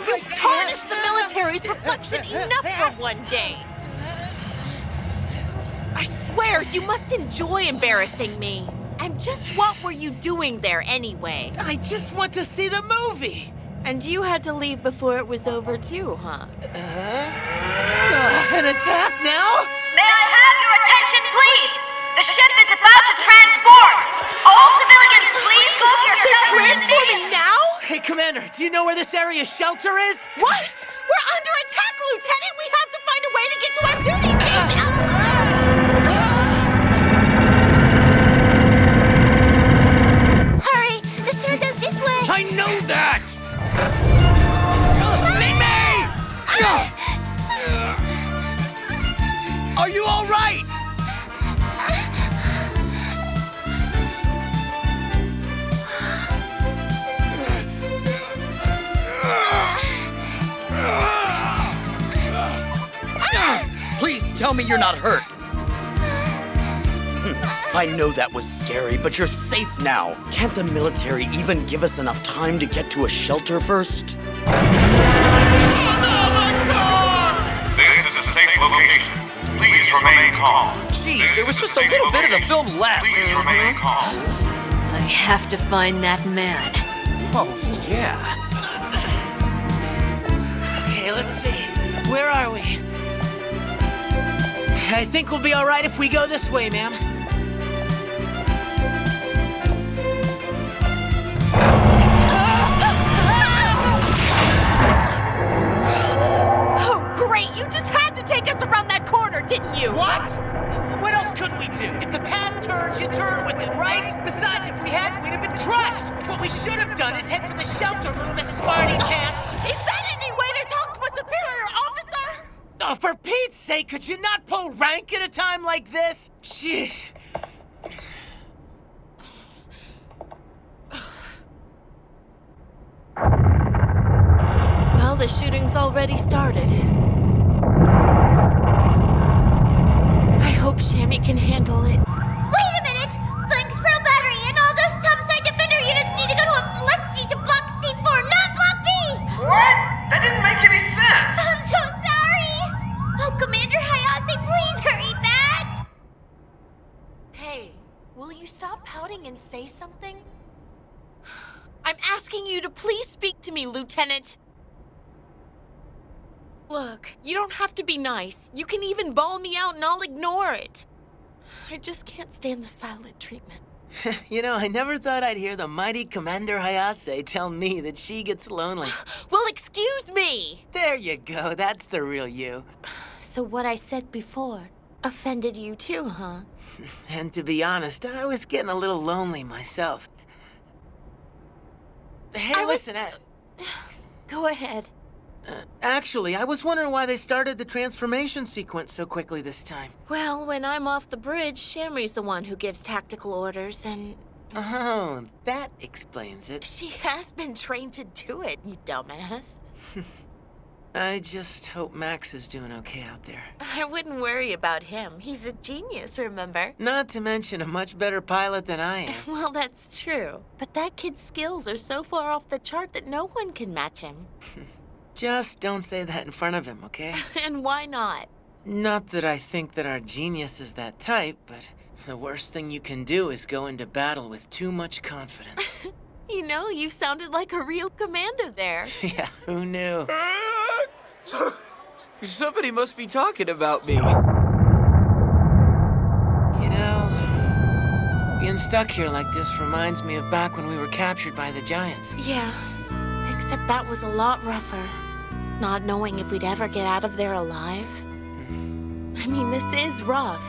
You've tarnished the military's reflection enough for one day. I swear, you must enjoy embarrassing me. And just what were you doing there anyway? I just want to see the movie. And you had to leave before it was over too, huh? An attack now? May I have your attention, please? The ship is about to transform. All civilians, please go to your shelter. They're transforming now? Hey, Commander, do you know where this area's shelter is? What? We're under attack, Lieutenant! We have to find a way to get to our duty station! Hurry! The shelter's this way! I know that! Are you all right? Please tell me you're not hurt. I know that was scary, but you're safe now. Can't the military even give us enough time to get to a shelter first? This is a safe location. Please remain calm. Jeez, there was just a little bit of the film left. Please remain calm. I have to find that man. Oh, yeah. Okay, let's see. Where are we? I think we'll be all right if we go this way, ma'am. Oh, great! You just had to take us around that corner, didn't you? What? What else could we do? If the path turns, you turn with it, right? Besides, if we hadn't, we'd have been crushed. What we should have done is head for the shelter, little Miss Smarty Pants. Is that any way to talk to a superior officer? Oh, for Pete's sake, could you not pull rank at a time like this? Jeez. Well, the shooting's already started. I hope Shammy can handle it. Wait a minute! Flanks Pro Battery and all those topside defender units need to go to a let's see to block C4, not block B! What? That didn't make any sense. I'm so sorry! Oh, Commander Hayase, please hurry back! Hey, will you stop pouting and say something? I'm asking you to please speak to me, Lieutenant. Look, you don't have to be nice. You can even bawl me out and I'll ignore it. I just can't stand the silent treatment. You know, I never thought I'd hear the mighty Commander Hayase tell me that she gets lonely. Well, excuse me! There you go, that's the real you. So what I said before offended you too, huh? And to be honest, I was getting a little lonely myself. Hey, listen, Go ahead. Actually, I was wondering why they started the transformation sequence so quickly this time. Well, when I'm off the bridge, Shamry's the one who gives tactical orders, and... Oh, that explains it. She has been trained to do it, you dumbass. I just hope Max is doing okay out there. I wouldn't worry about him. He's a genius, remember? Not to mention a much better pilot than I am. Well, that's true. But that kid's skills are so far off the chart that no one can match him. Just don't say that in front of him, okay? And why not? Not that I think that our genius is that type, but the worst thing you can do is go into battle with too much confidence. You know, you sounded like a real commander there. Yeah, who knew? Somebody must be talking about me. You know, Being stuck here like this reminds me of back when we were captured by the giants. Yeah, except that was a lot rougher. Not knowing if we'd ever get out of there alive. I mean, this is rough.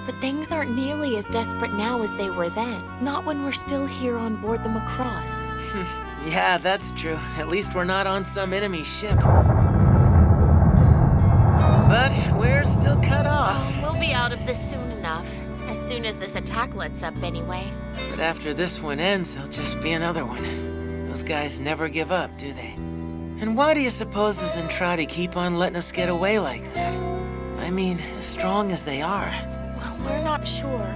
But things aren't nearly as desperate now as they were then. Not when we're still here on board the Macross. Yeah, that's true. At least we're not on some enemy ship. But we're still cut off. We'll be out of this soon enough. As soon as this attack lets up, anyway. But after this one ends, there'll just be another one. Those guys never give up, do they? And why do you suppose the Zentradi keep on letting us get away like that? I mean, as strong as they are. Well, we're not sure.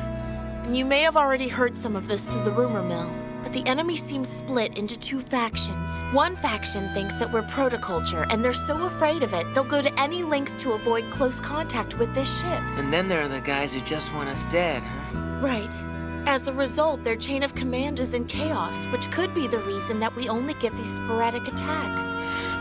And you may have already heard some of this through the rumor mill. But the enemy seems split into two factions. One faction thinks that we're protoculture, and they're so afraid of it, they'll go to any lengths to avoid close contact with this ship. And then there are the guys who just want us dead, huh? Right. As a result, their chain of command is in chaos, which could be the reason that we only get these sporadic attacks.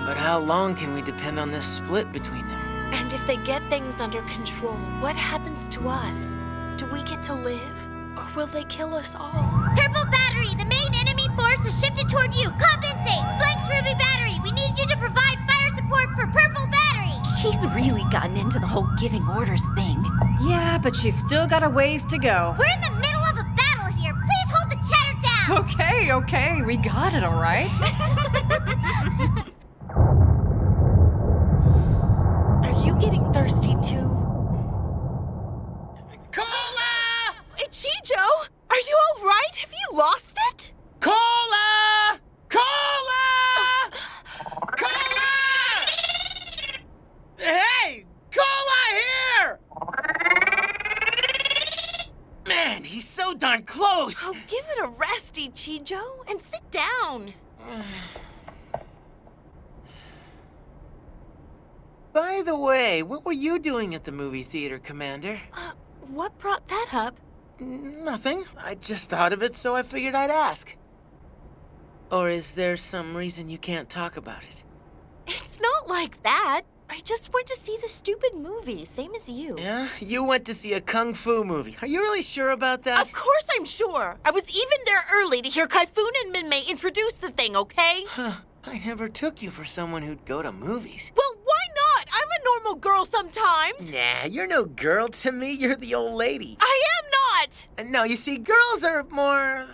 But how long can we depend on this split between them? And if they get things under control, what happens to us? Do we get to live? Or will they kill us all? Purple Battery, the main enemy force has shifted toward you. Compensate! Flanks Ruby Battery, we need you to provide fire support for Purple Battery! She's really gotten into the whole giving orders thing. Yeah, but she's still got a ways to go. We're in the middle of a battle here. Please hold the chatter down! Okay, we got it, all right? Are you getting thirsty too? Chijo, are you all right? Have you lost it? Cola! Cola! Cola! Hey! Cola here! Man, he's so darn close. Oh, give it a resty, Chijo, and sit down. By the way, what were you doing at the movie theater, Commander? What brought that up? Nothing. I just thought of it, so I figured I'd ask. Or is there some reason you can't talk about it? It's not like that. I just went to see the stupid movie, same as you. Yeah? You went to see a kung fu movie. Are you really sure about that? Of course I'm sure. I was even there early to hear Kaifun and Minmei introduce the thing, okay? Huh. I never took you for someone who'd go to movies. Well, why not? I'm a normal girl sometimes. Nah, you're no girl to me. You're the old lady. I am not! No, you see, girls are more...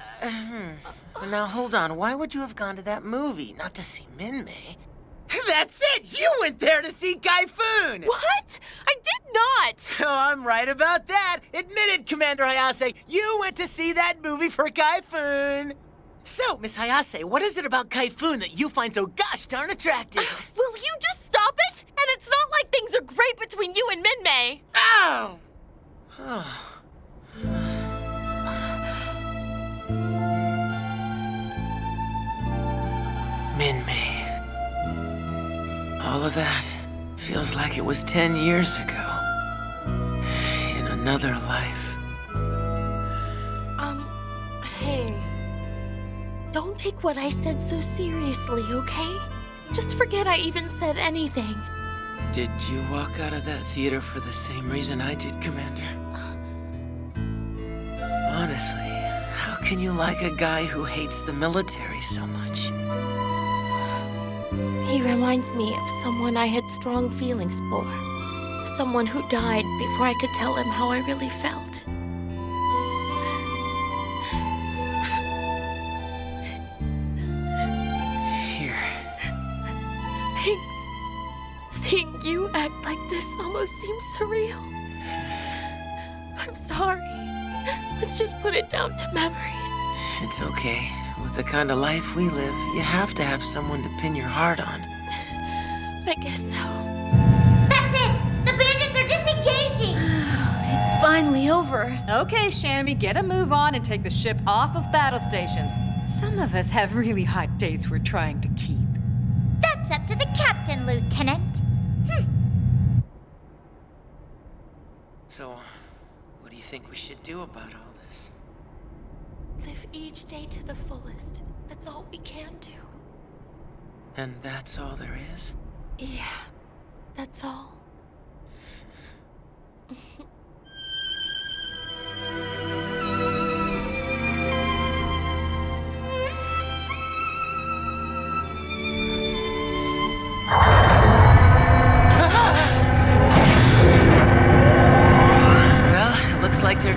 Now, hold on. Why would you have gone to that movie? Not to see Minmei. That's it! You went there to see Kaifun! What? I did not! Oh, I'm right about that. Admit it, Commander Hayase. You went to see that movie for Kaifun. So, Miss Hayase, what is it about Kaifun that you find so gosh darn attractive? Will you just stop it? And it's not like things are great between you and Minmei. Ow! Minmei. All of that feels like it was 10 years ago. In another life. Hey. Don't take what I said so seriously, okay? Just forget I even said anything. Did you walk out of that theater for the same reason I did, Commander? Honestly, how can you like a guy who hates the military so much? He reminds me of someone I had strong feelings for. Someone who died before I could tell him how I really felt. Here. Thanks. Seeing you act like this almost seems surreal. I'm sorry. Let's just put it down to memories. It's okay. With the kind of life we live, you have to have someone to pin your heart on. I guess so. That's it! The bandits are disengaging! It's finally over. Okay, Shammy, get a move on and take the ship off of battle stations. Some of us have really hot dates we're trying to keep. That's up to the captain, Lieutenant. So, what do you think we should do about all this? Live each day to the fullest. That's all we can do. And that's all there is? Yeah, that's all.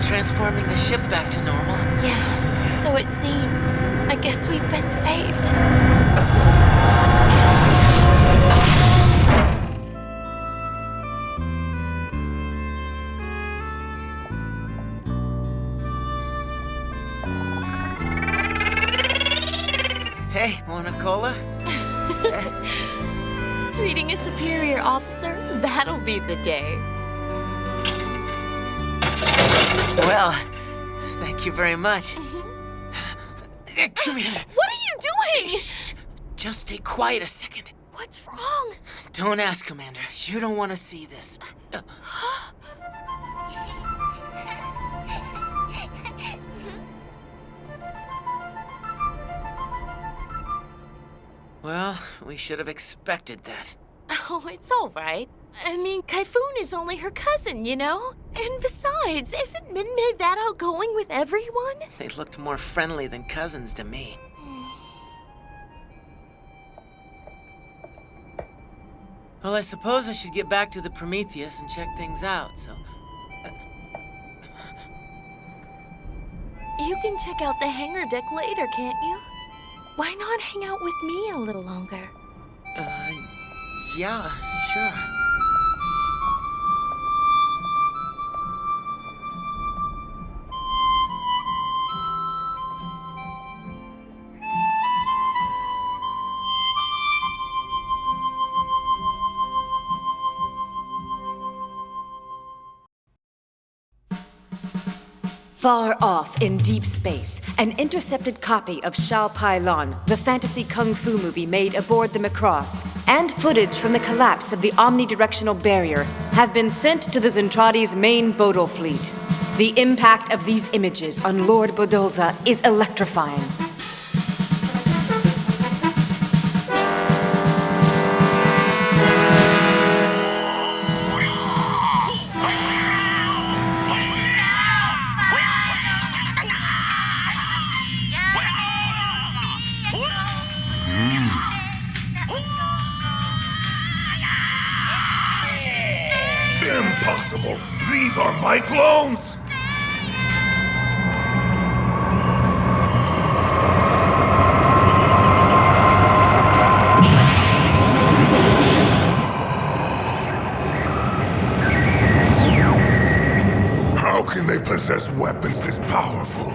transforming the ship back to normal. Yeah, so it seems. I guess we've been saved. Hey, want a cola? Treating a superior officer? That'll be the day. Well, thank you very much. Come here. What are you doing? Shh. Just stay quiet a second. What's wrong? Don't ask, Commander. You don't want to see this. Well, we should have expected that. Oh, it's all right. I mean, Typhoon is only her cousin, you know? And besides, isn't Minmay that outgoing with everyone? They looked more friendly than cousins to me. Well, I suppose I should get back to the Prometheus and check things out, so... You can check out the hangar deck later, can't you? Why not hang out with me a little longer? Yeah, sure. Far off in deep space, an intercepted copy of Xiao Pai Lan, the fantasy kung fu movie made aboard the Macross, and footage from the collapse of the omnidirectional barrier have been sent to the Zentradi's main Bodal fleet. The impact of these images on Lord Bodolza is electrifying. Impossible! These are my clones! How can they possess weapons this powerful?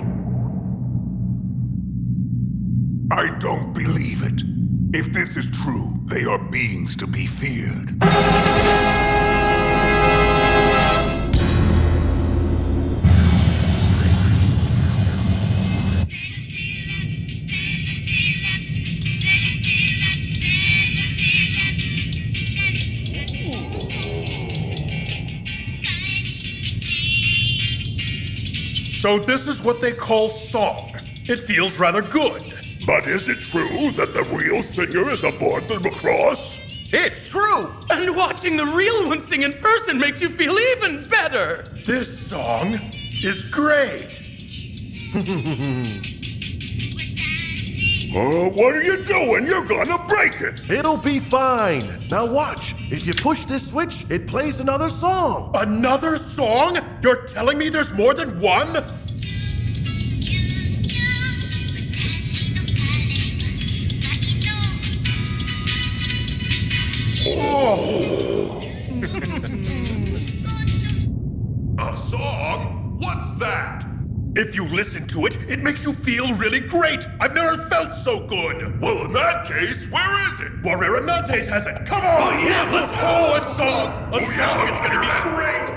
I don't believe it. If this is true, they are beings to be feared. So this is what they call song. It feels rather good. But is it true that the real singer is aboard the Macross? It's true! And watching the real one sing in person makes you feel even better! This song is great! What are you doing? You're gonna break it! It'll be fine. Now watch. If you push this switch, it plays another song. Another song? You're telling me there's more than one? Oh. A song? What's that? If you listen to it, it makes you feel really great. I've never felt so good. Well, in that case, where is it? Warrior Nantes has it. Come on! Oh, yeah, let's go. A song! A song! It's gonna be great!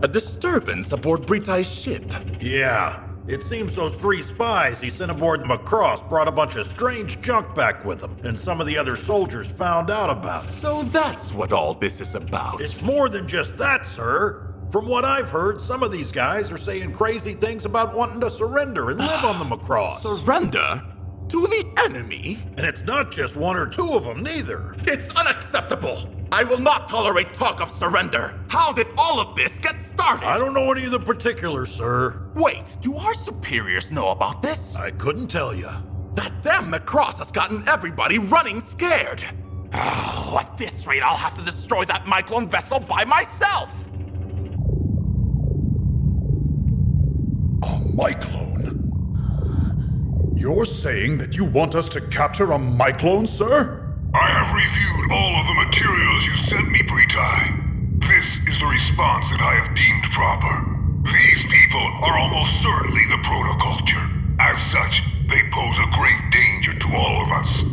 A disturbance aboard Britai's ship. Yeah. It seems those 3 spies he sent aboard the Macross brought a bunch of strange junk back with them, and some of the other soldiers found out about it. So that's what all this is about. It's more than just that, sir. From what I've heard, some of these guys are saying crazy things about wanting to surrender and live on the Macross. Surrender? To the enemy? And it's not just 1 or 2 of them, neither. It's unacceptable! I will not tolerate talk of surrender! How did all of this get started? I don't know any of the particulars, sir. Wait, do our superiors know about this? I couldn't tell you. That damn Macross has gotten everybody running scared. Oh, at this rate, I'll have to destroy that Myclone vessel by myself. A Myclone? You're saying that you want us to capture a Myclone, sir? I have reviewed all of the materials you sent me, Pretai. This is the response that I have deemed proper. These people are almost certainly the protoculture. As such, they pose a great danger to all of us.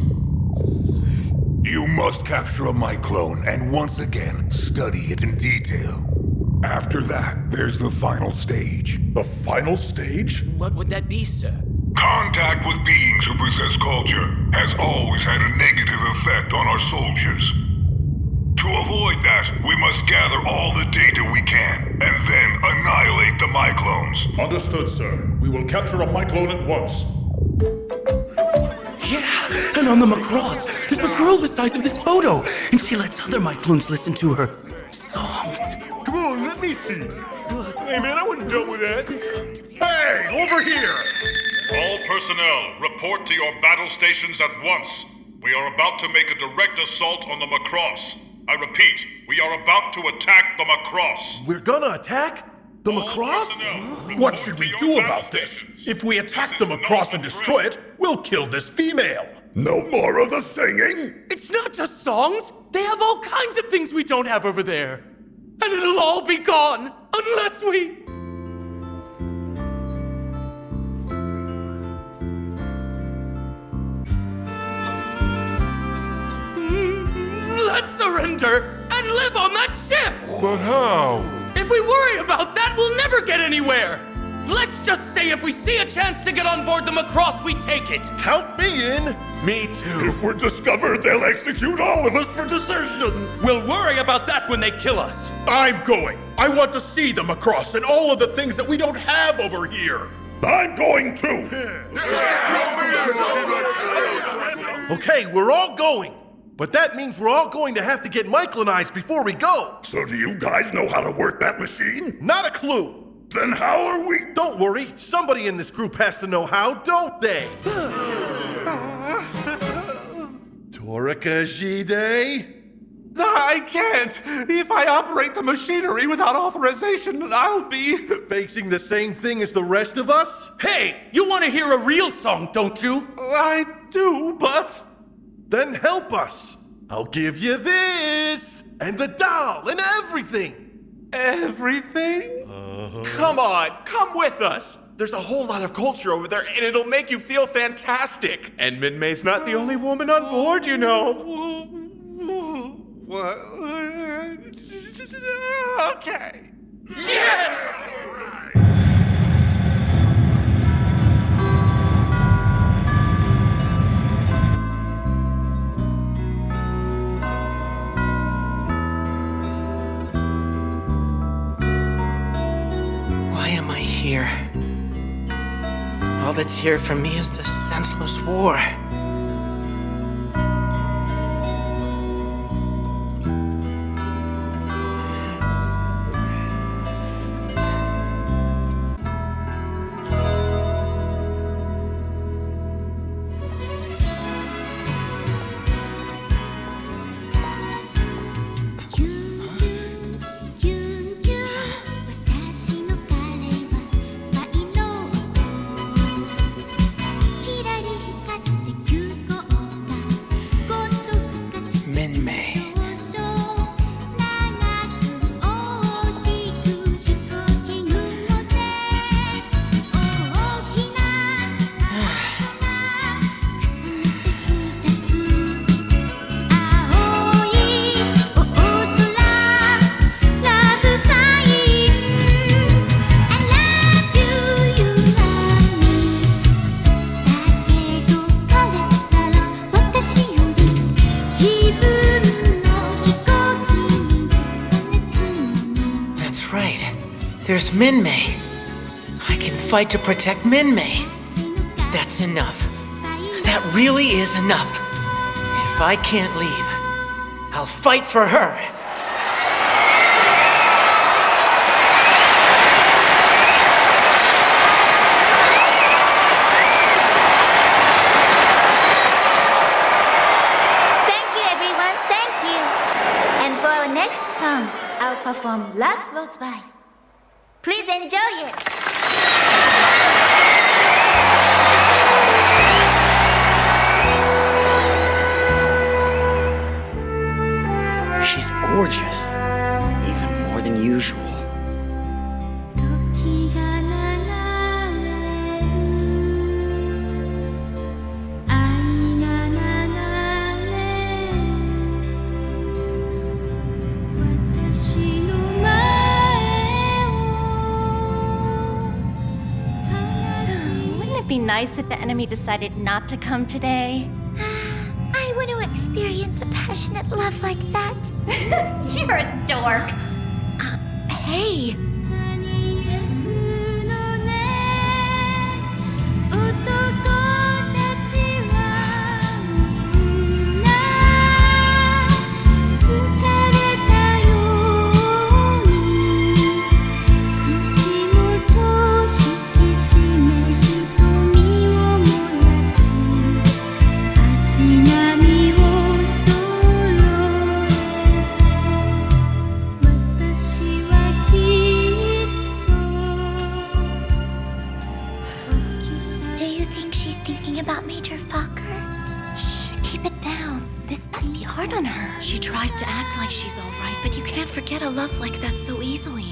You must capture a Myclone and once again study it in detail. After that, there's the final stage. The final stage? What would that be, sir? Contact with beings who possess culture has always had a negative effect on our soldiers. To avoid that, we must gather all the data we can, and then annihilate the Myclones. Understood, sir. We will capture a Myclone at once. Yeah, and on the Macross, there's a girl the size of this photo, and she lets other Myclones listen to her songs. Come on, let me see. Hey, man, I wouldn't go with that. Hey, over here! All personnel, report to your battle stations at once. We are about to make a direct assault on the Macross. I repeat, we are about to attack the Macross. We're gonna attack the Macross? What should we do about this? If we attack the Macross and destroy it, we'll kill this female. No more of the singing? It's not just songs. They have all kinds of things we don't have over there. And it'll all be gone unless we... Let's surrender and live on that ship! But how? If we worry about that, we'll never get anywhere! Let's just say if we see a chance to get on board the Macross, we take it! Count me in! Me too. If we're discovered, they'll execute all of us for desertion! We'll worry about that when they kill us! I'm going! I want to see the Macross and all of the things that we don't have over here! I'm going too! Okay, we're all going! But that means we're all going to have to get Myclonized before we go! So do you guys know how to work that machine? Not a clue! Then how are we? Don't worry, somebody in this group has to know how, don't they? Torika Jide? I can't! If I operate the machinery without authorization, I'll be... Facing the same thing as the rest of us? Hey, you want to hear a real song, don't you? I do, but... Then help us! I'll give you this! And the doll and everything! Everything? Come on, come with us! There's a whole lot of culture over there, and it'll make you feel fantastic! And Minmay's not the only woman on board, you know! Okay. Yes! Why am I here? All that's here for me is this senseless war. There's Minmay. I can fight to protect Minmay. That's enough. That really is enough. If I can't leave, I'll fight for her. perform Love Floats By. Please enjoy it. She's gorgeous. Even more than usual. Wouldn't it be nice if the enemy decided not to come today? I want to experience a passionate love like that. You're a dork. Hey! Do you think she's thinking about Major Fokker? Shh, keep it down. This must be hard on her. She tries to act like she's all right, but you can't forget a love like that so easily.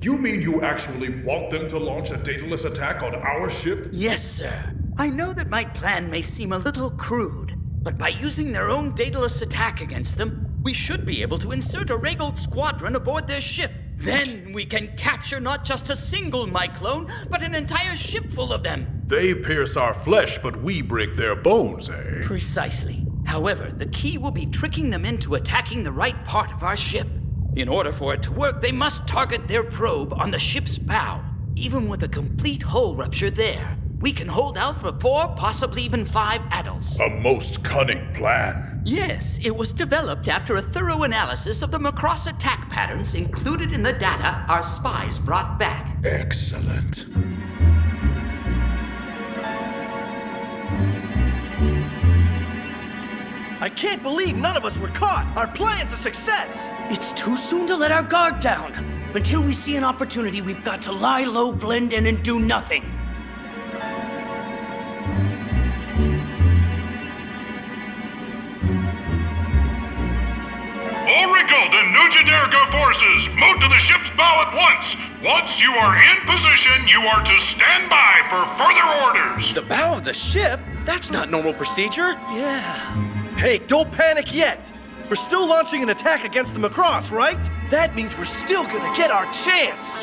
You mean you actually want them to launch a dataless attack on our ship? Yes, sir. I know that my plan may seem a little crude, but by using their own dataless attack against them, we should be able to insert a Regal squadron aboard their ship. Then we can capture not just a single Myclone, but an entire ship full of them. They pierce our flesh, but we break their bones, eh? Precisely. However, the key will be tricking them into attacking the right part of our ship. In order for it to work, they must target their probe on the ship's bow. Even with a complete hull rupture there, we can hold out for 4, possibly even 5 adults. A most cunning plan. Yes, it was developed after a thorough analysis of the Macross attack patterns included in the data our spies brought back. Excellent. I can't believe none of us were caught! Our plan's a success! It's too soon to let our guard down. Until we see an opportunity, we've got to lie low, blend in, and do nothing. Aurigold and Nugent Ergo forces, move to the ship's bow at once! Once you are in position, you are to stand by for further orders! The bow of the ship? That's not normal procedure. Yeah. Hey, don't panic yet! We're still launching an attack against the Macross, right? That means we're still gonna get our chance!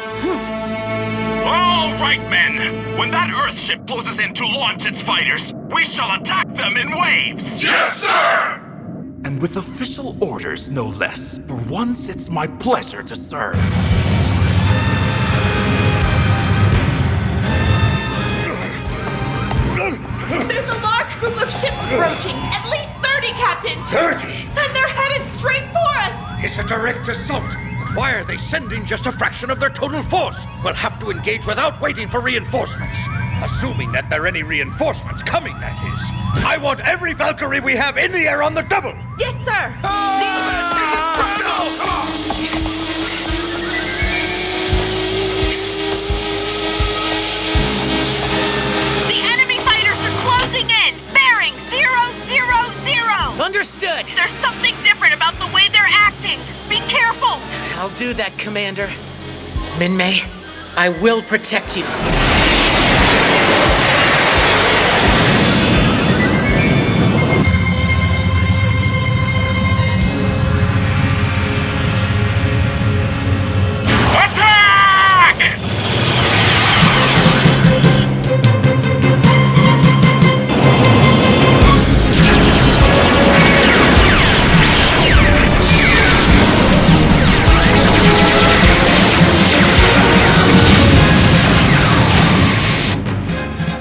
All right, men! When that Earthship closes in to launch its fighters, we shall attack them in waves! Yes, sir! And with official orders, no less. For once, it's my pleasure to serve. There's a large group of ships approaching. At least 30, Captain! 30? And they're headed straight for us! It's a direct assault. But why are they sending just a fraction of their total force? We'll have to engage without waiting for reinforcements. Assuming that there are any reinforcements coming, that is. I want every Valkyrie we have in the air on the double! Yes, sir! good. There's something different about the way they're acting. Be careful. I'll do that, Commander. Min-Mei, I will protect you.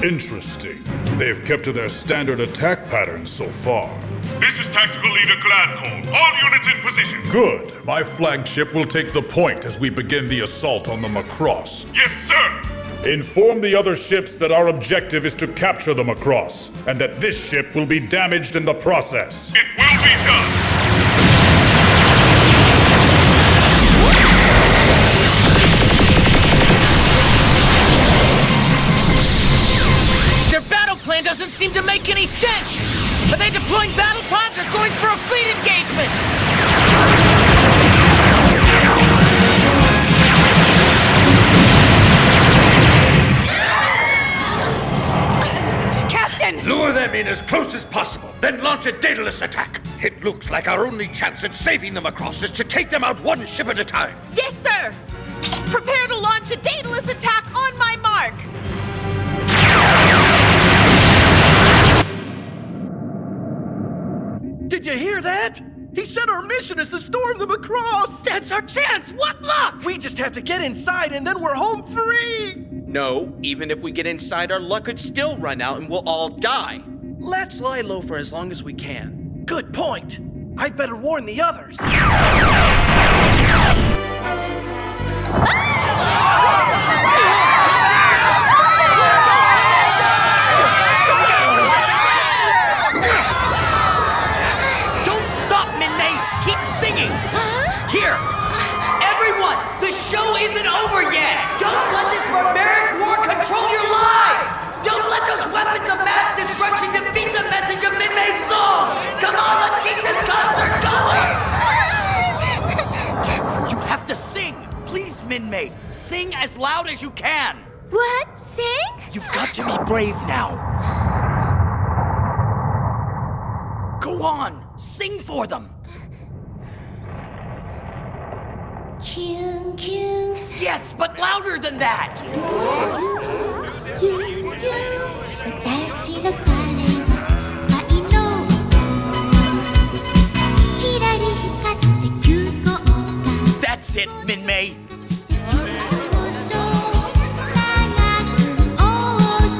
Interesting. They've kept to their standard attack pattern so far. This is Tactical Leader Gladcole. All units in position. Good. My flagship will take the point as we begin the assault on the Macross. Yes, sir. Inform the other ships that our objective is to capture the Macross, and that this ship will be damaged in the process. It will be done. Their battle plan doesn't seem to make any sense. Are they deploying battle pods or going for a fleet engagement? Captain! Lure them in as close as possible, then launch a daedalus attack. It looks like our only chance at saving them across is to take them out one ship at a time. Yes, sir! Prepare to launch a daedalus attack on my mark! Did you hear that? He said our mission is to storm the Macross! That's our chance! What luck! We just have to get inside and then we're home free! No, even if we get inside, our luck could still run out and we'll all die. Let's lie low for as long as we can. Good point. I'd better warn the others. Don't stop, Min-Mei! Keep singing! Here! Everyone! The show isn't over yet! Don't let this barbaric war control your lives! Don't let those weapons of mass destruction defeat the message of Min-Mei's song! Come on, let's keep this concert going! You have to sing! Please, Min-Mei, sing as loud as you can! What? Sing? You've got to be brave now. Go on, sing for them! Kyung, kyung. Yes, but louder than that! 私の彼は愛のキラリ光って急降下 That's it, Min-Mei! 上昇長く大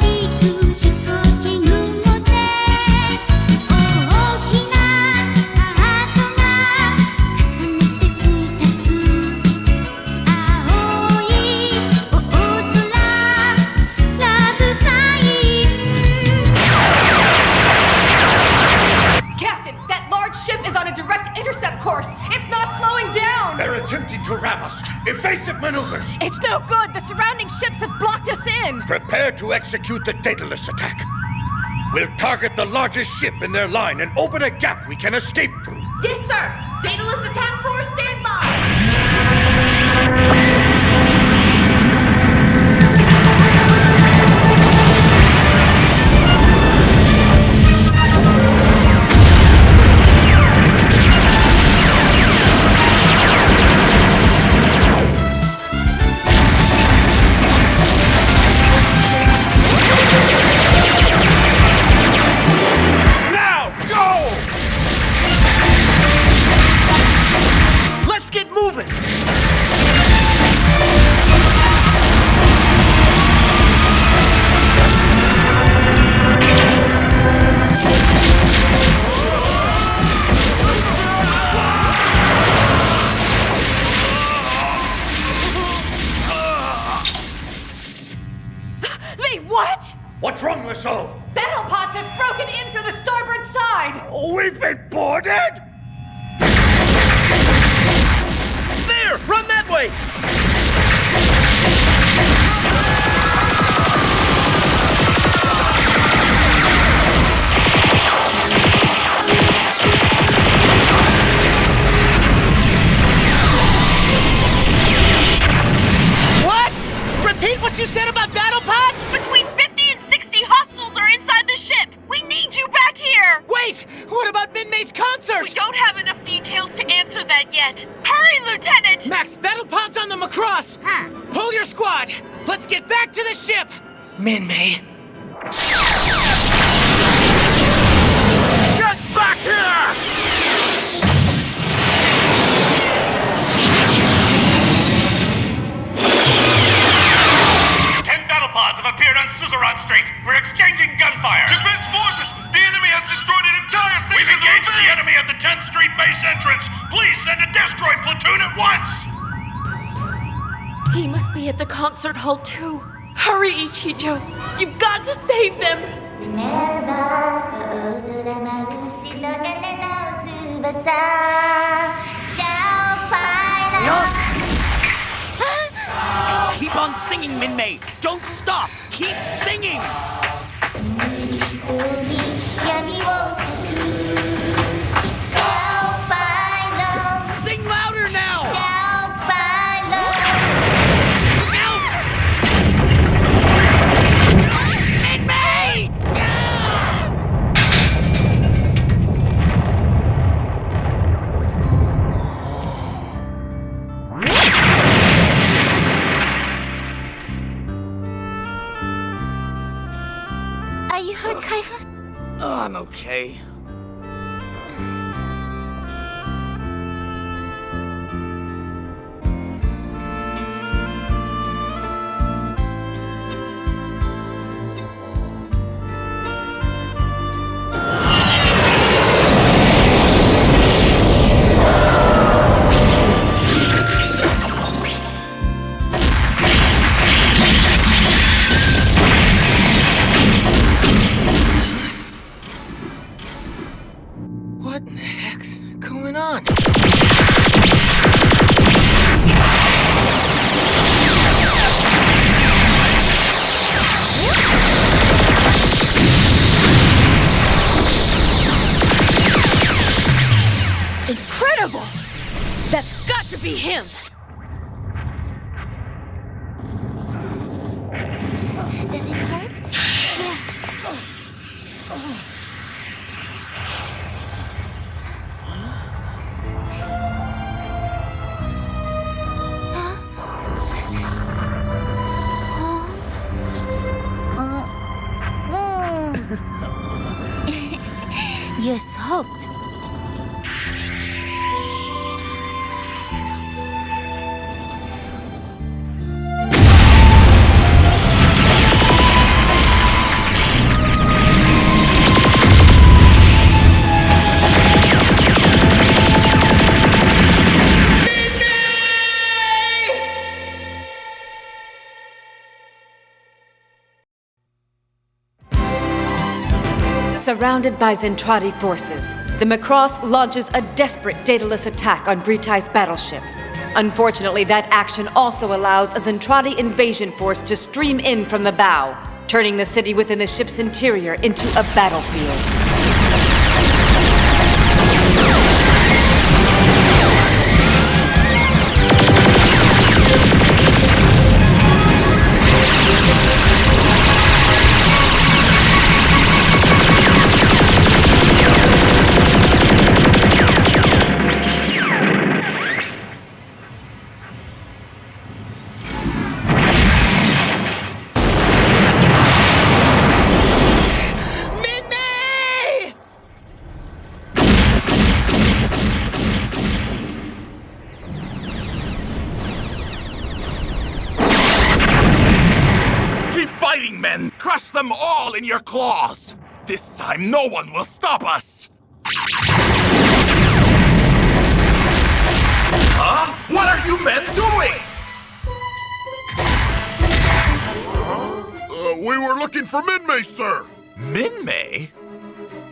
きく飛行機雲で大きなハートが重ねて二つ青い大空ラブサイン Captain, that large ship is on a direct intercept course. It's not slowing down. They're attempting to ram us. Evasive maneuvers. It's no good. The surrounding ships have blocked us in. Prepare to execute the daedalus attack. We'll target the largest ship in their line and open a gap we can escape through. Yes, sir! Daedalus attack force, stand by! Now, go! Let's get moving! They what? What's wrong, Lasso? Battle pods have broken in through the starboard side. We've been boarded? There! Run that way! Back to the ship! Min-May. Get back here! 10 battle pods have appeared on Suzerain Street. We're exchanging gunfire. Defense forces! The enemy has destroyed an entire section We've engaged of the enemy at the 10th Street base entrance. Please send a destroy platoon at once! He must be at the concert hall too. Hurry, Ichijo! You've got to save them! Keep on singing, Min-May. Don't stop. Keep singing. Sing louder now. Min-May! Are you hurt, Kaifa? Oh, I'm okay. What in the heck's going on? Incredible! That's got to be him! Does it hurt? Yeah. You're soaked. Surrounded by Zentradi forces, the Macross launches a desperate dataless attack on Britai's battleship. Unfortunately, that action also allows a Zentradi invasion force to stream in from the bow, turning the city within the ship's interior into a battlefield. Men, crush them all in your claws! This time no one will stop us! Huh? What are you men doing? We were looking for Min-May, sir! Min-May?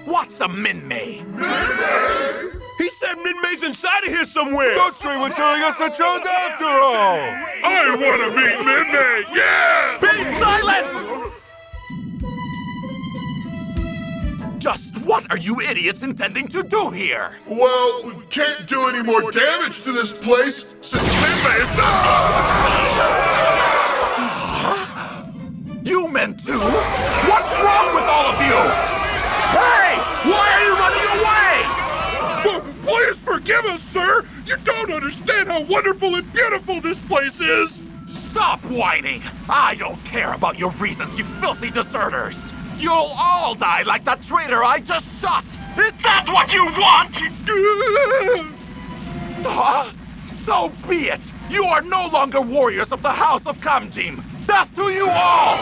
What's a Min-May? Min-May? He said Min-May's inside of here somewhere! Don't stream was telling us the truth after all! I want to meet Min-May! Yeah! Be silent! Just what are you idiots intending to do here? Well, we can't do any more damage to this place since Min-May is You men too? What's wrong with all of you? Hey! Why are you running away? Please forgive us, sir! You don't understand how wonderful and beautiful this place is! Stop whining! I don't care about your reasons, you filthy deserters! You'll all die like that traitor I just shot! Is that what you want? So be it! You are no longer warriors of the House of Kamjim! Death to you all!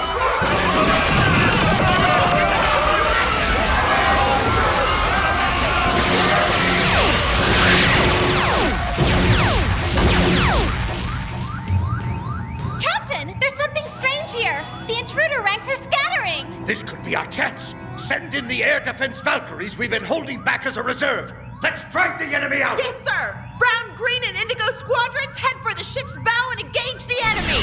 Captain, there's something strange here. The intruder ranks are scattering. This could be our chance. Send in the air defense Valkyries we've been holding back as a reserve. Let's drive the enemy out! Yes, sir! Brown, green, and indigo squadrons head for the ship's bow and engage the enemy!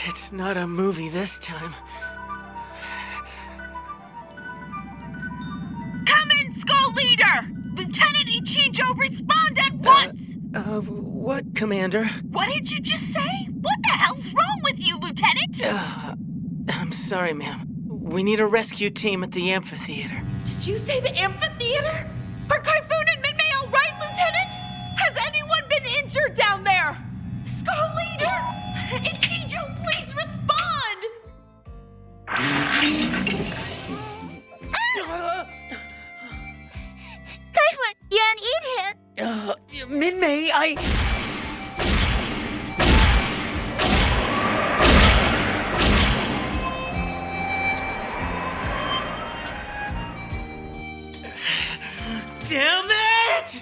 It's not a movie this time. Come in, Skull Leader! Lieutenant Ichijo, respond at once! What, Commander? What did you just say? What the hell's wrong with you, Lieutenant? I'm sorry, ma'am. We need a rescue team at the amphitheater. Did you say the amphitheater? Are Typhoon and Minmay all right, Lieutenant? Has anyone been injured down there? Skull Leader! Ichijo, please respond! Typhoon, you're an idiot! Minmay, Damn it!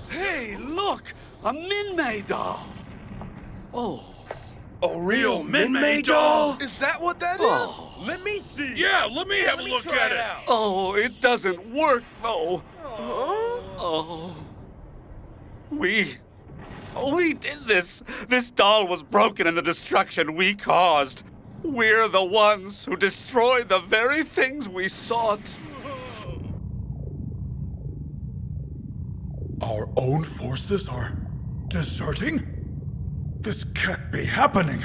Hey, look! A Minmay doll! Oh. A real Minmay doll? Is that what that is? Let me see. Yeah, let me have a look at it. Oh, it doesn't work, though. Oh. We did this. This doll was broken in the destruction we caused. We're the ones who destroyed the very things we sought. Our own forces are deserting? This can't be happening.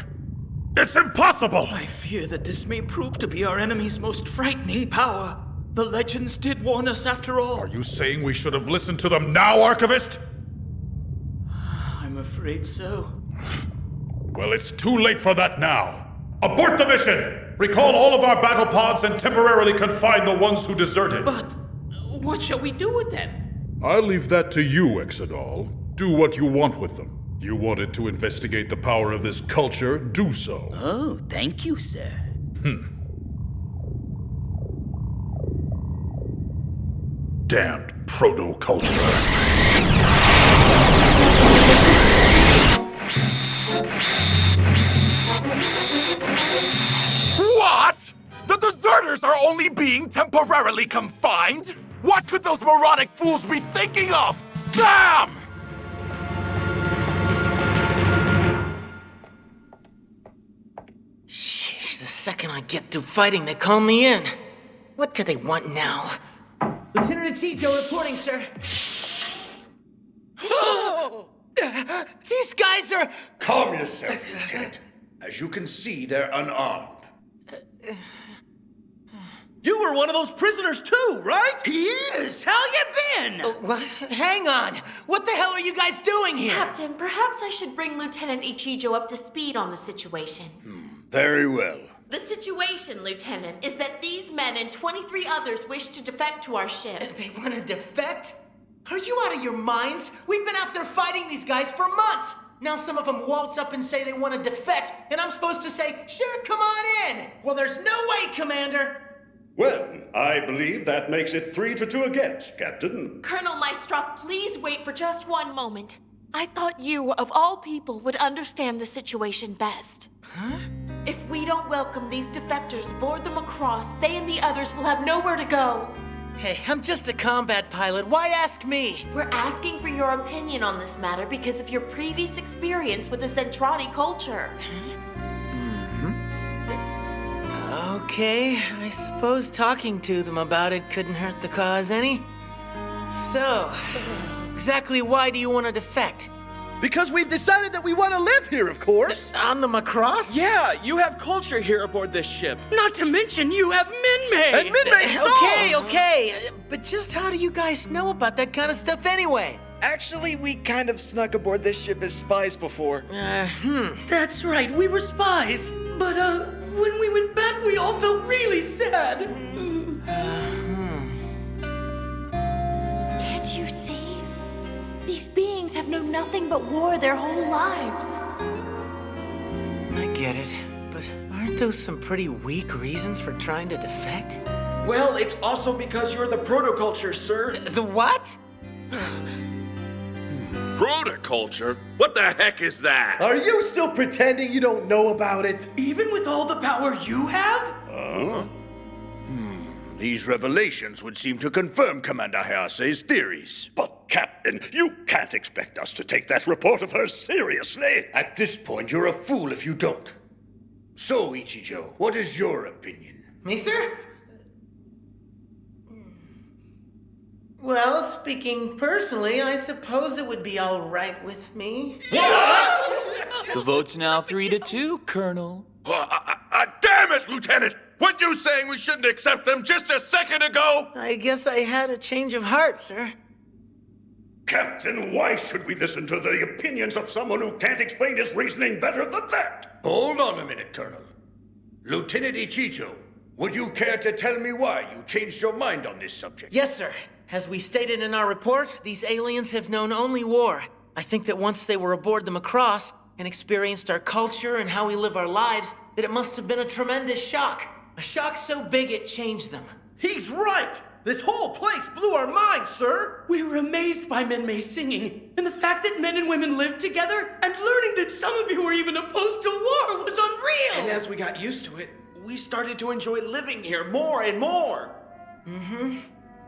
It's impossible! I fear that this may prove to be our enemy's most frightening power. The legends did warn us after all. Are you saying we should have listened to them now, Archivist? I'm afraid so. Well, it's too late for that now. Abort the mission! Recall all of our battle pods and temporarily confine the ones who deserted. But what shall we do with them? I'll leave that to you, Exodal. Do what you want with them. You wanted to investigate the power of this culture, do so. Oh, thank you, sir. Damned proto-culture. What? The deserters are only being temporarily confined? What could those moronic fools be thinking of? Damn! Sheesh, the second I get through fighting, they call me in. What could they want now? Lieutenant Ichijo reporting, sir. These guys are... Calm yourself, Lieutenant. As you can see, they're unarmed. You were one of those prisoners too, right? He is! How you been? What? Hang on. What the hell are you guys doing here? Captain, perhaps I should bring Lieutenant Ichijo up to speed on the situation. Very well. The situation, Lieutenant, is that these men and 23 others wish to defect to our ship. They want to defect? Are you out of your minds? We've been out there fighting these guys for months. Now some of them waltz up and say they want to defect, and I'm supposed to say, sure, come on in. Well, there's no way, Commander. Well, I believe that makes it 3-2 against, Captain. Colonel Maestroff, please wait for just one moment. I thought you, of all people, would understand the situation best. Huh? If we don't welcome these defectors aboard the Macross, they and the others will have nowhere to go. Hey, I'm just a combat pilot. Why ask me? We're asking for your opinion on this matter because of your previous experience with the Zentradi culture. Okay, I suppose talking to them about it couldn't hurt the cause any. So, exactly why do you want to defect? Because we've decided that we want to live here, of course. On the Macross? Yeah, you have culture here aboard this ship. Not to mention you have Minmay! And Minmay's songs! Okay, but just how do you guys know about that kind of stuff anyway? Actually, we kind of snuck aboard this ship as spies before. That's right, we were spies. But, when we went back, we all felt really sad. Can't you see? These beings have known nothing but war their whole lives. I get it, but aren't those some pretty weak reasons for trying to defect? Well, it's also because you're the protoculture, sir. The what? Protoculture? What the heck is that? Are you still pretending you don't know about it? Even with all the power you have? These revelations would seem to confirm Commander Hayase's theories. But, Captain, you can't expect us to take that report of hers seriously. At this point, you're a fool if you don't. So, Ichijo, what is your opinion? Me, sir? Well, speaking personally, I suppose it would be all right with me. The vote's now 3-2, Colonel. Damn it, Lieutenant! Weren't you saying we shouldn't accept them just a second ago? I guess I had a change of heart, sir. Captain, why should we listen to the opinions of someone who can't explain his reasoning better than that? Hold on a minute, Colonel. Lieutenant Ichijo, would you care to tell me why you changed your mind on this subject? Yes, sir. As we stated in our report, these aliens have known only war. I think that once they were aboard the Macross and experienced our culture and how we live our lives, that it must have been a tremendous shock. A shock so big it changed them. He's right! This whole place blew our minds, sir! We were amazed by Minmay's singing, and the fact that men and women lived together, and learning that some of you were even opposed to war was unreal! And as we got used to it, we started to enjoy living here more and more.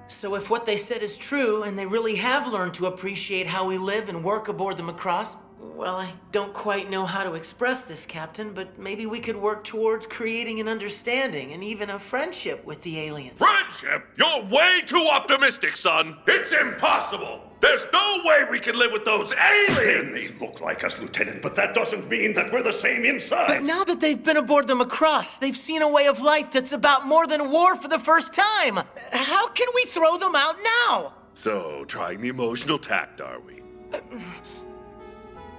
So if what they said is true, and they really have learned to appreciate how we live and work aboard the Macross, well, I don't quite know how to express this, Captain, but maybe we could work towards creating an understanding and even a friendship with the aliens. Friendship? You're way too optimistic, son. It's impossible. There's no way we can live with those aliens. They may look like us, Lieutenant, but that doesn't mean that we're the same inside. But now that they've been aboard the Macross, they've seen a way of life that's about more than war for the first time. How can we throw them out now? So, trying the emotional tact, are we?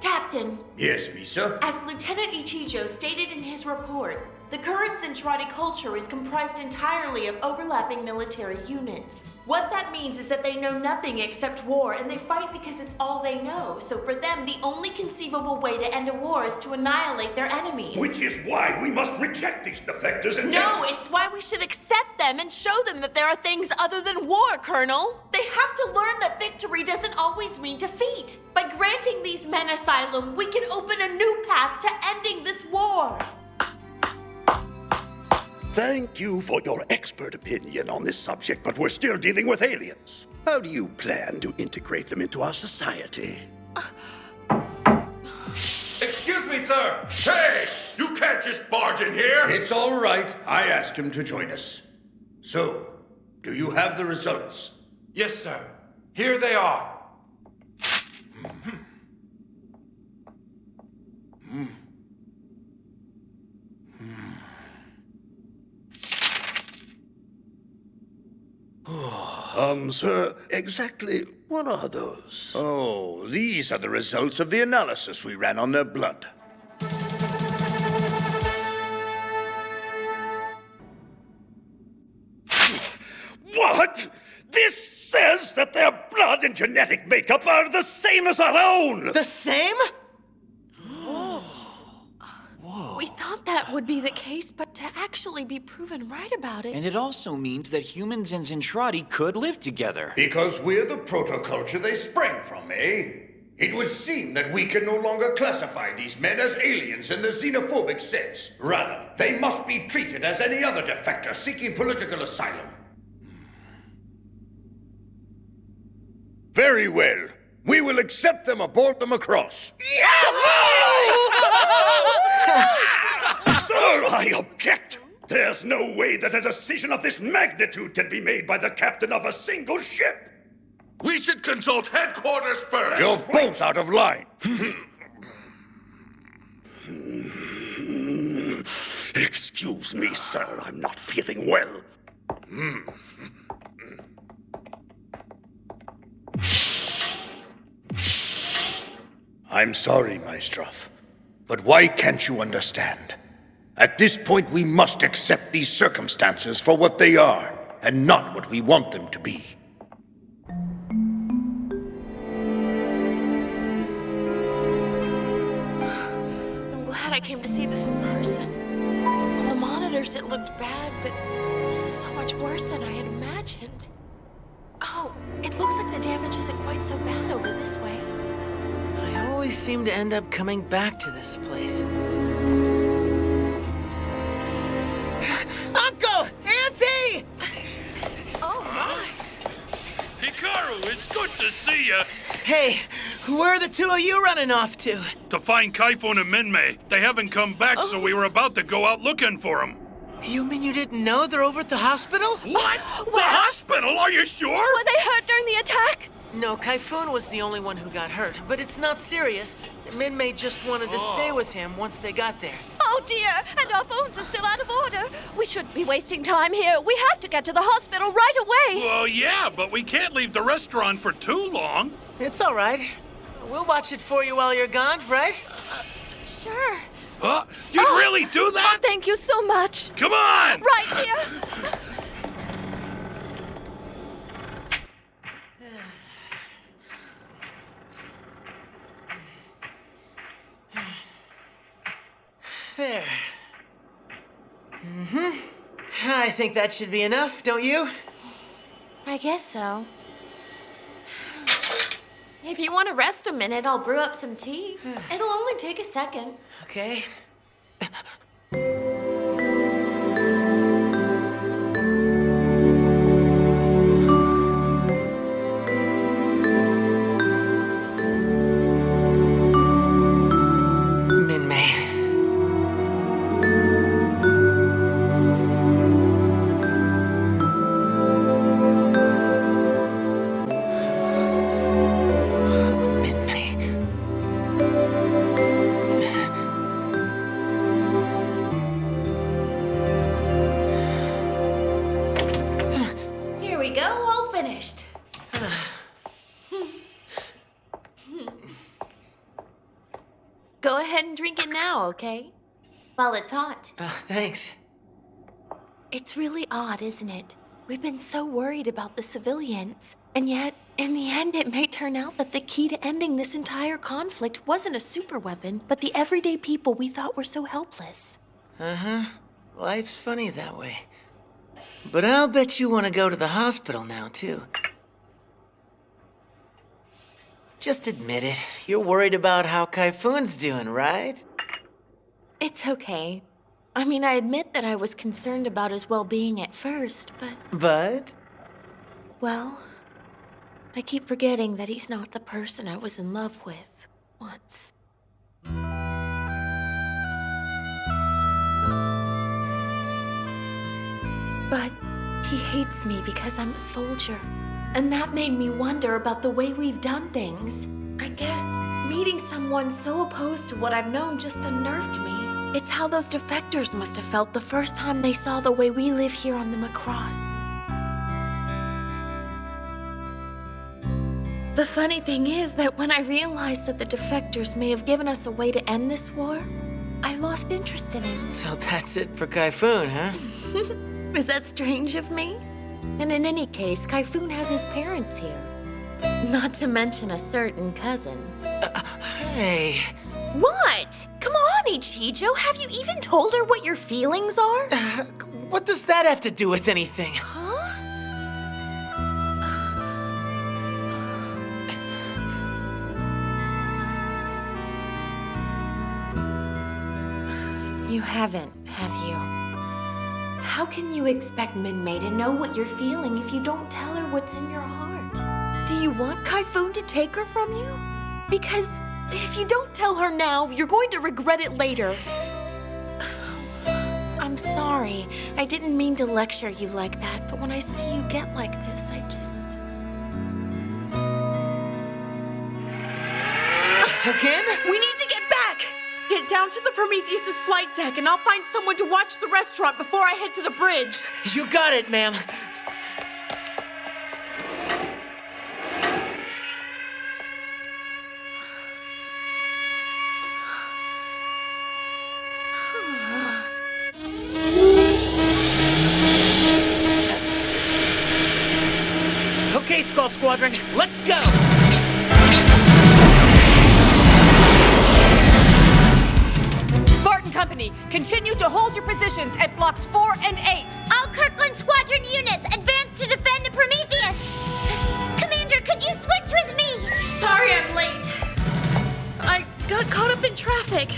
Captain, Yes, Misa? as Lieutenant Ichijo stated in his report, the current Zentradi culture is comprised entirely of overlapping military units. What that means is that they know nothing except war, and they fight because it's all they know. So for them, the only conceivable way to end a war is to annihilate their enemies. Which is why we must reject these defectors and No, it's why we should accept them and show them that there are things other than war, Colonel. They have to learn that victory doesn't always mean defeat. By granting these men asylum, we can open a new path to ending this war. Thank you for your expert opinion on this subject, but we're still dealing with aliens. How do you plan to integrate them into our society? Excuse me, sir. Hey, you can't just barge in here. It's all right. I asked him to join us. So, do you have the results? Yes, sir. Here they are. Sir, exactly what are those? Oh, these are the results of the analysis we ran on their blood. What? This says that their blood and genetic makeup are the same as our own! The same? We thought that would be the case, but to actually be proven right about it... And it also means that humans and Zentradi could live together. Because we're the protoculture they sprang from, eh? It would seem that we can no longer classify these men as aliens in the xenophobic sense. Rather, they must be treated as any other defector seeking political asylum. Very well. We will accept them aboard the Macross. Sir, I object! There's no way that a decision of this magnitude can be made by the captain of a single ship! We should consult headquarters first! You're both out of line! Excuse me, sir, I'm not feeling well. I'm sorry, Maestrov, but why can't you understand? At this point, we must accept these circumstances for what they are, and not what we want them to be. I'm glad I came to see this in person. On the monitors, it looked bad, but this is so much worse than I had imagined. Oh, it looks like the damage isn't quite so bad over this way. I always seem to end up coming back to this place. Uncle! Auntie! Oh, my. Hikaru, it's good to see you. Hey, where are the two of you running off to? To find Kaifun and Minmei. They haven't come back, so we were about to go out looking for them. You mean you didn't know they're over at the hospital? What? The hospital? Are you sure? Were they hurt during the attack? No, Kaifun was the only one who got hurt, but it's not serious. Minmei just wanted to stay with him once they got there. Oh dear, and our phones are still out of order. We shouldn't be wasting time here. We have to get to the hospital right away. Well, yeah, but we can't leave the restaurant for too long. It's all right. We'll watch it for you while you're gone, right? Sure. Huh? You'd really do that? Oh, thank you so much. Come on! Right, dear. There. I think that should be enough, don't you? I guess so. If you want to rest a minute, I'll brew up some tea. It'll only take a second. Okay. Here we go, all finished. Go ahead and drink it now, okay? While it's hot. Thanks. It's really odd, isn't it? We've been so worried about the civilians. And yet, in the end, it may turn out that the key to ending this entire conflict wasn't a superweapon, but the everyday people we thought were so helpless. Life's funny that way. But I'll bet you want to go to the hospital now, too. Just admit it. You're worried about how Kaifun's doing, right? It's okay. I mean, I admit that I was concerned about his well-being at first, but... But? Well, I keep forgetting that he's not the person I was in love with once. But he hates me because I'm a soldier. And that made me wonder about the way we've done things. I guess meeting someone so opposed to what I've known just unnerved me. It's how those defectors must have felt the first time they saw the way we live here on the Macross. The funny thing is that when I realized that the defectors may have given us a way to end this war, I lost interest in him. So that's it for Kaifun, huh? Is that strange of me? And in any case, Typhoon has his parents here. Not to mention a certain cousin. Hey. What? Come on, Ichijo. Have you even told her what your feelings are? What does that have to do with anything? You haven't, have you? How can you expect Minmay to know what you're feeling if you don't tell her what's in your heart? Do you want Typhoon to take her from you? Because if you don't tell her now, you're going to regret it later. I'm sorry. I didn't mean to lecture you like that, but when I see you get like this, I just... Again? We need to get back! Get down to the Prometheus's flight deck and I'll find someone to watch the restaurant before I head to the bridge. You got it, ma'am. Okay, Skull Squadron, let's go! Spartan Company, continue to hold your positions at blocks 4 and 8. All Kirkland Squadron units, advance to defend the Prometheus! Commander, could you switch with me? Sorry I'm late. I got caught up in traffic.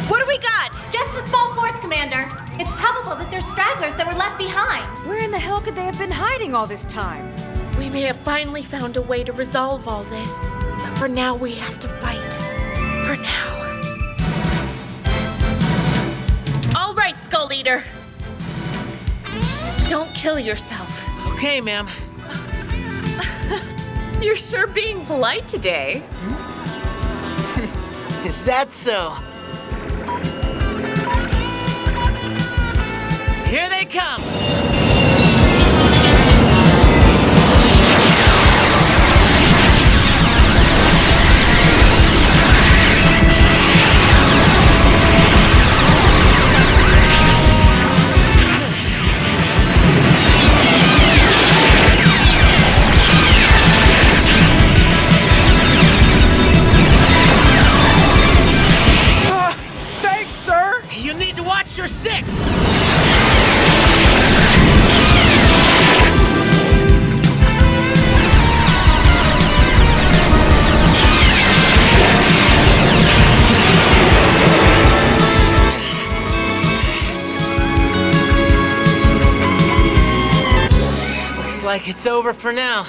What do we got? Just a small force, Commander. It's probable that there's stragglers that were left behind. Where in the hell could they have been hiding all this time? We may have finally found a way to resolve all this, but for now we have to fight. For now. All right, Skull Eater. Don't kill yourself. Okay, ma'am. You're sure being polite today. Is that so? Here they come! Thanks, sir! You need to watch your six! Looks like it's over for now.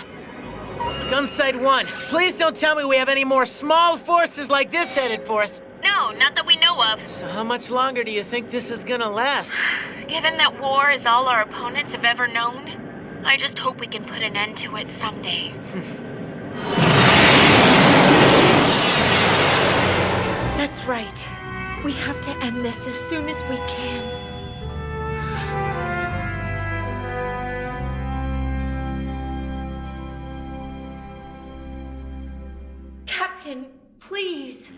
Gunsight 1, please don't tell me we have any more small forces like this headed for us. No, not that we know of. So how much longer do you think this is gonna last? Given that war is all our opponents have ever known, I just hope we can put an end to it someday. That's right. We have to end this as soon as we can. Captain, please.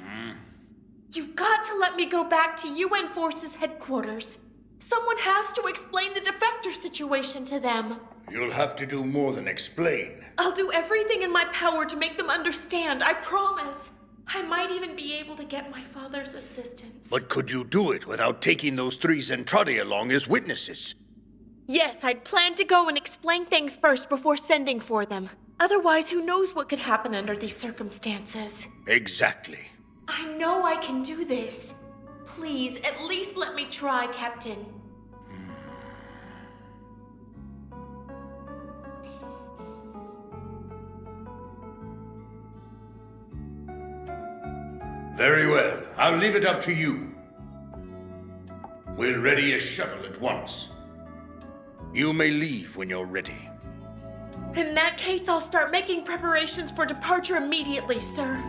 You've got to let me go back to UN Forces headquarters. Someone has to explain the defector situation to them. You'll have to do more than explain. I'll do everything in my power to make them understand, I promise. I might even be able to get my father's assistance. But could you do it without taking those three Zentradi along as witnesses? Yes, I'd planned to go and explain things first before sending for them. Otherwise, who knows what could happen under these circumstances. Exactly. I know I can do this. Please, at least let me try, Captain. Very well. I'll leave it up to you. We'll ready a shuttle at once. You may leave when you're ready. In that case, I'll start making preparations for departure immediately, sir.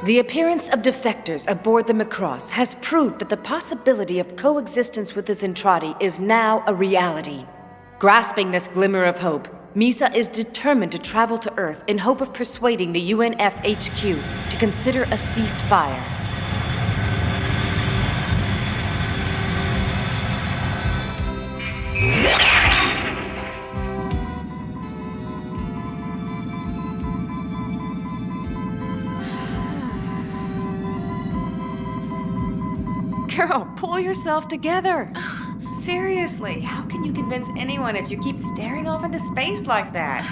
The appearance of defectors aboard the Macross has proved that the possibility of coexistence with the Zentradi is now a reality. Grasping this glimmer of hope, Misa is determined to travel to Earth in hope of persuading the UNF HQ to consider a ceasefire. Girl, pull yourself together. Seriously, how can you convince anyone if you keep staring off into space like that?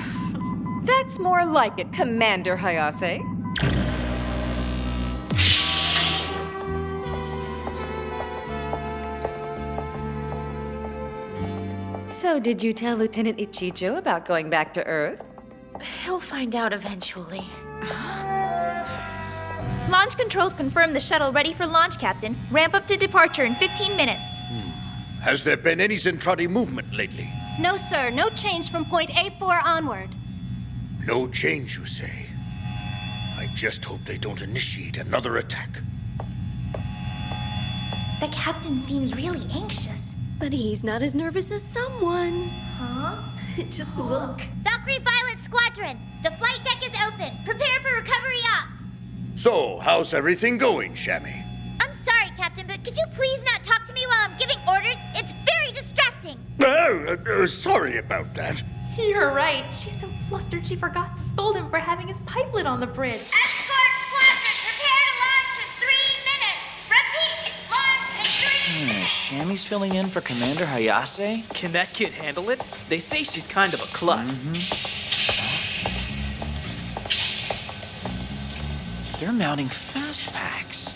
That's more like it, Commander Hayase. So, did you tell Lieutenant Ichijo about going back to Earth? He'll find out eventually. Launch controls confirm the shuttle ready for launch, Captain. Ramp up to departure in 15 minutes. Has there been any Zentradi movement lately? No, sir. No change from point A4 onward. No change, you say? I just hope they don't initiate another attack. The captain seems really anxious. But he's not as nervous as someone. Huh? Just look. Valkyrie Violet Squadron, the flight deck is open. Prepare for recovery ops. So, how's everything going, Shammy? I'm sorry, Captain, but could you please not talk to me while I'm giving orders? It's very distracting. Sorry about that. You're right. She's so flustered she forgot to scold him for having his pipelet on the bridge. Escort Squadron, prepare to launch in 3 minutes. Repeat, it's launch in 3 Shammy's filling in for Commander Hayase? Can that kid handle it? They say she's kind of a klutz. They're mounting fast packs.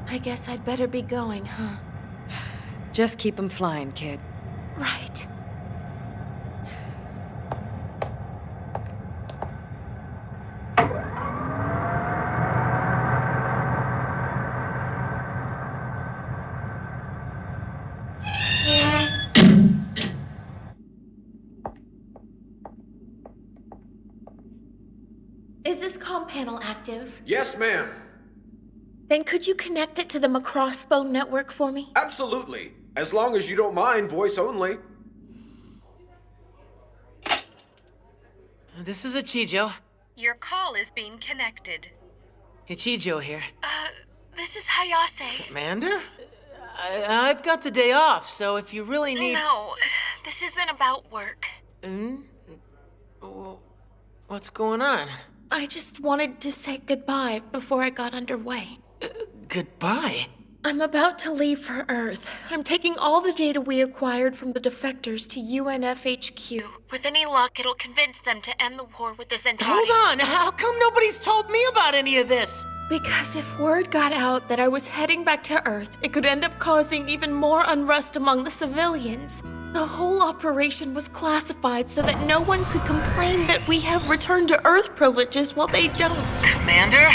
I guess I'd better be going, huh? Just keep 'em flying, kid. Right. Is this comm panel active? Yes, ma'am. Then could you connect it to the Macross phone network for me? Absolutely. As long as you don't mind voice only. This is Ichijo. Your call is being connected. Ichijo here. This is Hayase. Commander? I've got the day off, so if you really need... No, this isn't about work. What's going on? I just wanted to say goodbye before I got underway. Goodbye? I'm about to leave for Earth. I'm taking all the data we acquired from the defectors to UNF HQ. With any luck, it'll convince them to end the war with the Zentradi. Hold on! How come nobody's told me about any of this? Because if word got out that I was heading back to Earth, it could end up causing even more unrest among the civilians. The whole operation was classified so that no one could complain that we have return to Earth privileges while they don't. Commander?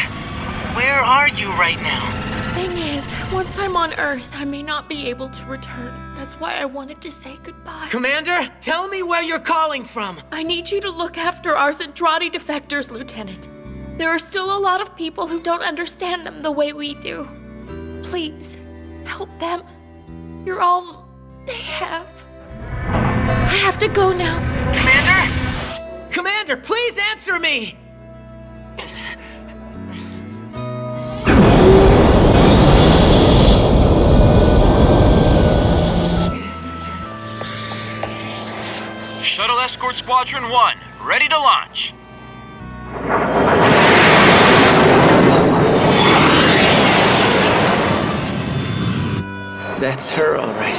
Where are you right now? The thing is, once I'm on Earth, I may not be able to return. That's why I wanted to say goodbye. Commander, tell me where you're calling from. I need you to look after our Zentradi defectors, Lieutenant. There are still a lot of people who don't understand them the way we do. Please, help them. You're all they have. I have to go now. Commander? Commander, please answer me! Shuttle Escort Squadron 1, ready to launch. That's her, all right.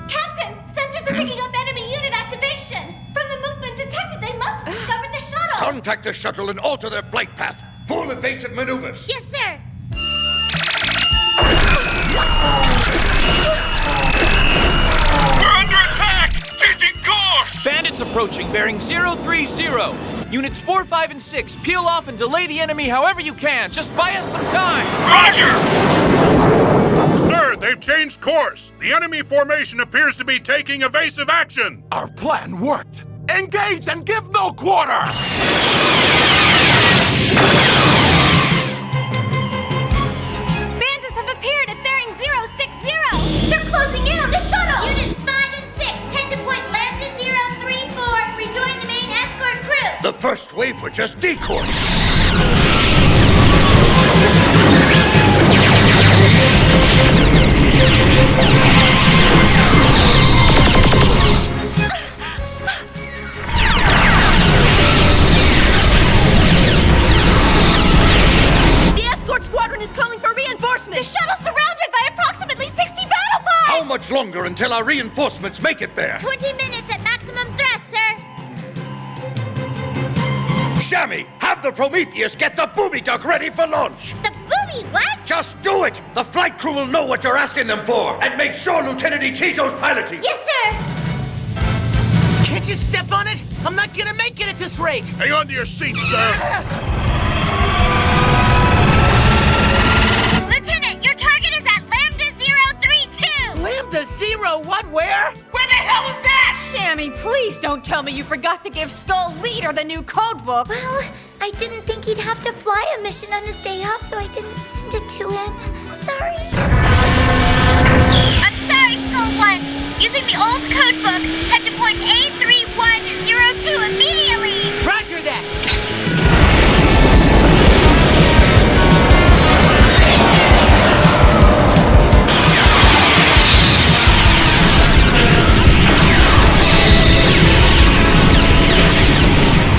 Captain, sensors are picking up enemy unit activation. From the movement detected, they must have discovered the shuttle. Contact the shuttle and alter their flight path. Full evasive maneuvers. Yes, sir. We're under attack! Changing course! Bandits approaching! approaching, bearing 030. Units 4, 5, and 6, peel off and delay the enemy however you can. Just buy us some time. Roger! Sir, they've changed course. The enemy formation appears to be taking evasive action. Our plan worked. Engage and give no quarter! Bandits have appeared at bearing 060. They're closing in on the shuttle. Units 5 and 6, head to point Lambda 034 and rejoin the main escort crew. The first wave were just decoys. The escort squadron is calling for reinforcements. The shuttle's surrounded by approximately 60 battle pods. How much longer until our reinforcements make it there? 20 minutes at maximum thrust, sir. Shammy, have the Prometheus get the booby duck ready for launch. The booby what? Just do it! The flight crew will know what you're asking them for. And make sure Lieutenant Ichijo's piloting. Yes, sir. Can't you step on it? I'm not gonna make it at this rate. Hang on to your seat, sir. Lieutenant, your target is at Lambda 032. Lambda 0? What? Where? Where the hell is that? Shammy, please don't tell me you forgot to give Skull Leader the new code book. Well, I didn't think he'd have to fly a mission on his day off, so I didn't send it to him. Sorry. I'm sorry, Skull One. Using the old code book, head to point A3102 immediately. Roger that.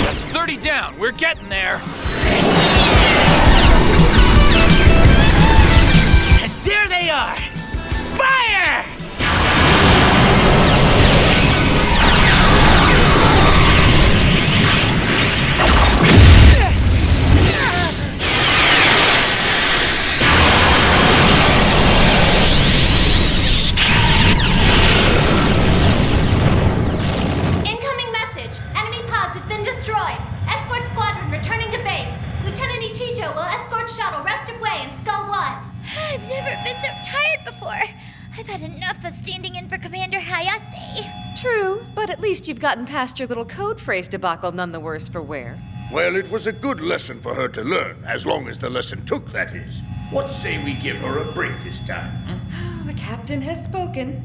That's 30 down. We're getting there. And there they are. Fire! Incoming message. Enemy pods have been destroyed. Escort squadron returning to base. Lieutenant Ichijo will escort shuttle rest of way in Skull One. I've never been so tired before. I've had enough of standing in for Commander Hayase. True, but at least you've gotten past your little code phrase debacle, none the worse for wear. Well, it was a good lesson for her to learn, as long as the lesson took, that is. What say we give her a break this time? Oh, the captain has spoken.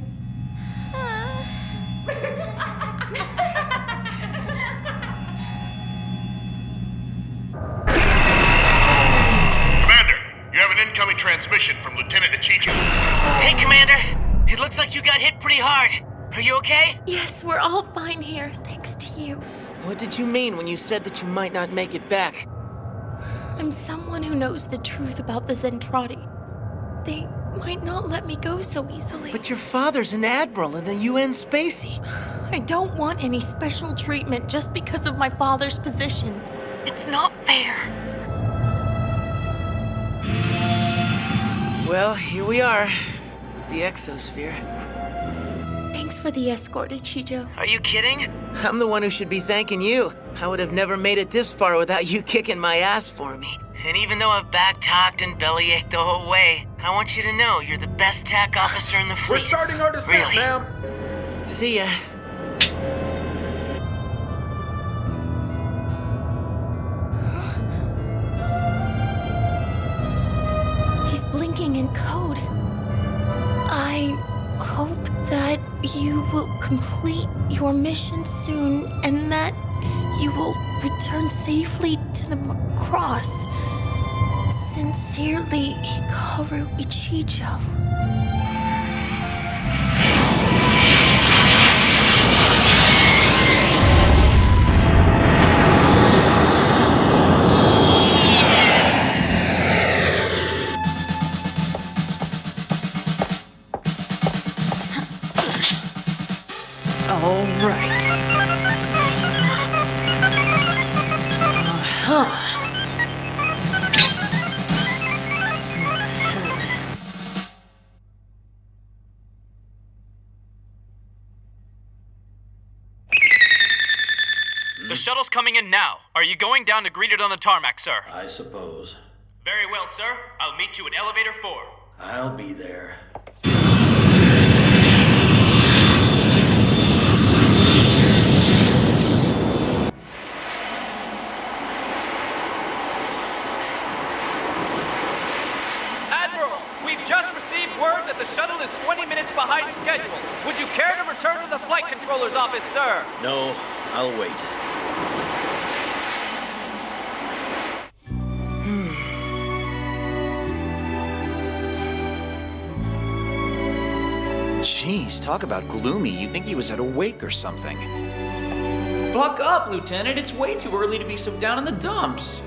Commander, you have an incoming transmission from Lieutenant Ichijo. Hey, Commander. It looks like you got hit pretty hard. Are you okay? Yes, we're all fine here, thanks to you. What did you mean when you said that you might not make it back? I'm someone who knows the truth about the Zentradi. They might not let me go so easily. But your father's an admiral in the UN Spacey. I don't want any special treatment just because of my father's position. It's not fair. Well, here we are. The exosphere. Thanks for the escort, Ichijo. Are you kidding? I'm the one who should be thanking you. I would have never made it this far without you kicking my ass for me. And even though I've back-talked and bellyached the whole way, I want you to know you're the best TAC officer in the fleet. We're starting our descent, Really. ma'am. See ya. He's blinking in code. I hope that you will complete your mission soon and that you will return safely to the Macross. Sincerely, Hikaru Ichijo. All right. The shuttle's coming in now. Are you going down to greet it on the tarmac, sir? I suppose. Very well, sir. I'll meet you at elevator 4. I'll be there. We've just received word that the shuttle is 20 minutes behind schedule. Would you care to return to the flight controller's office, sir? No, I'll wait. Jeez, talk about gloomy. You'd think he was at a wake or something. Buck up, Lieutenant. It's way too early to be so down in the dumps.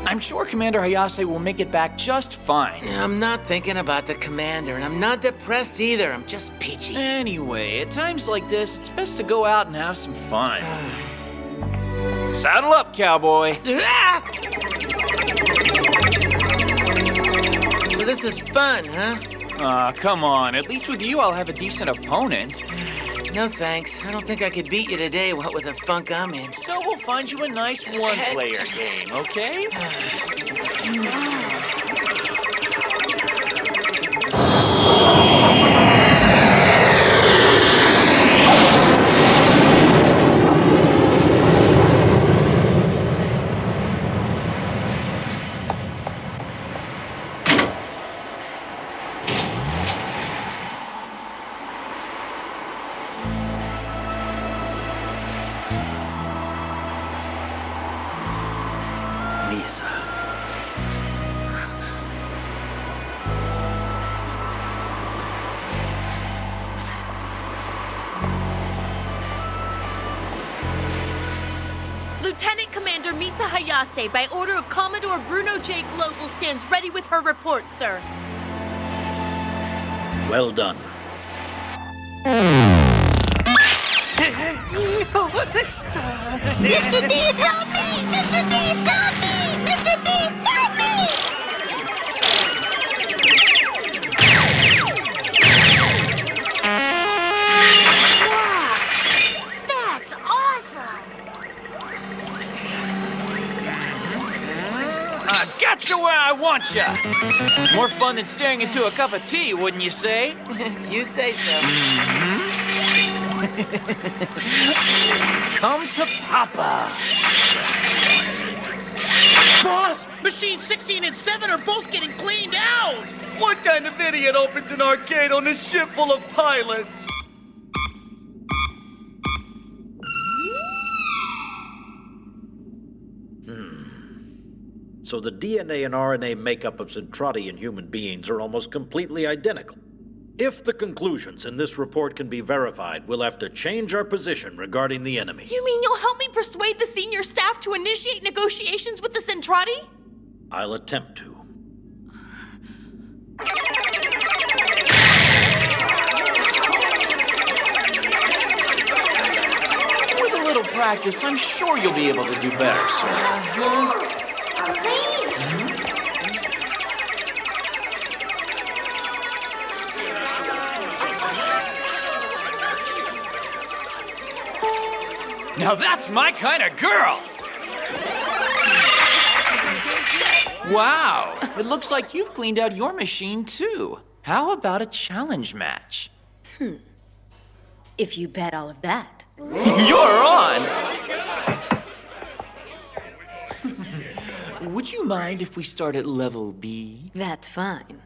I'm sure Commander Hayase will make it back just fine. I'm not thinking about the commander, and I'm not depressed either. I'm just peachy. Anyway, at times like this, it's best to go out and have some fun. Saddle up, cowboy. So this is fun, huh? Aw, come on. At least with you, I'll have a decent opponent. No thanks. I don't think I could beat you today, what with the funk I'm in. So we'll find you a nice one-player game, okay? Lieutenant Commander Misa Hayase, by order of Commodore Bruno J. Global, stands ready with her report, sir. Well done. Mr. D, help me! Mr. D, stop me! Mr. D, stop me! Wow! That's awesome! I've got you where I want you. More fun than staring into a cup of tea, wouldn't you say? You say so. Come to Papa. Boss, machines 16 and 7 are both getting cleaned out! What kind of idiot opens an arcade on a ship full of pilots? So the DNA and RNA makeup of Zentradi and human beings are almost completely identical. If the conclusions in this report can be verified, we'll have to change our position regarding the enemy. You mean you'll help me persuade the senior staff to initiate negotiations with the Zentradi? I'll attempt to. With a little practice, I'm sure you'll be able to do better, sir. Now that's my kind of girl! Wow, it looks like you've cleaned out your machine too. How about a challenge match? If you bet all of that. You're on! Would you mind if we start at level B? That's fine.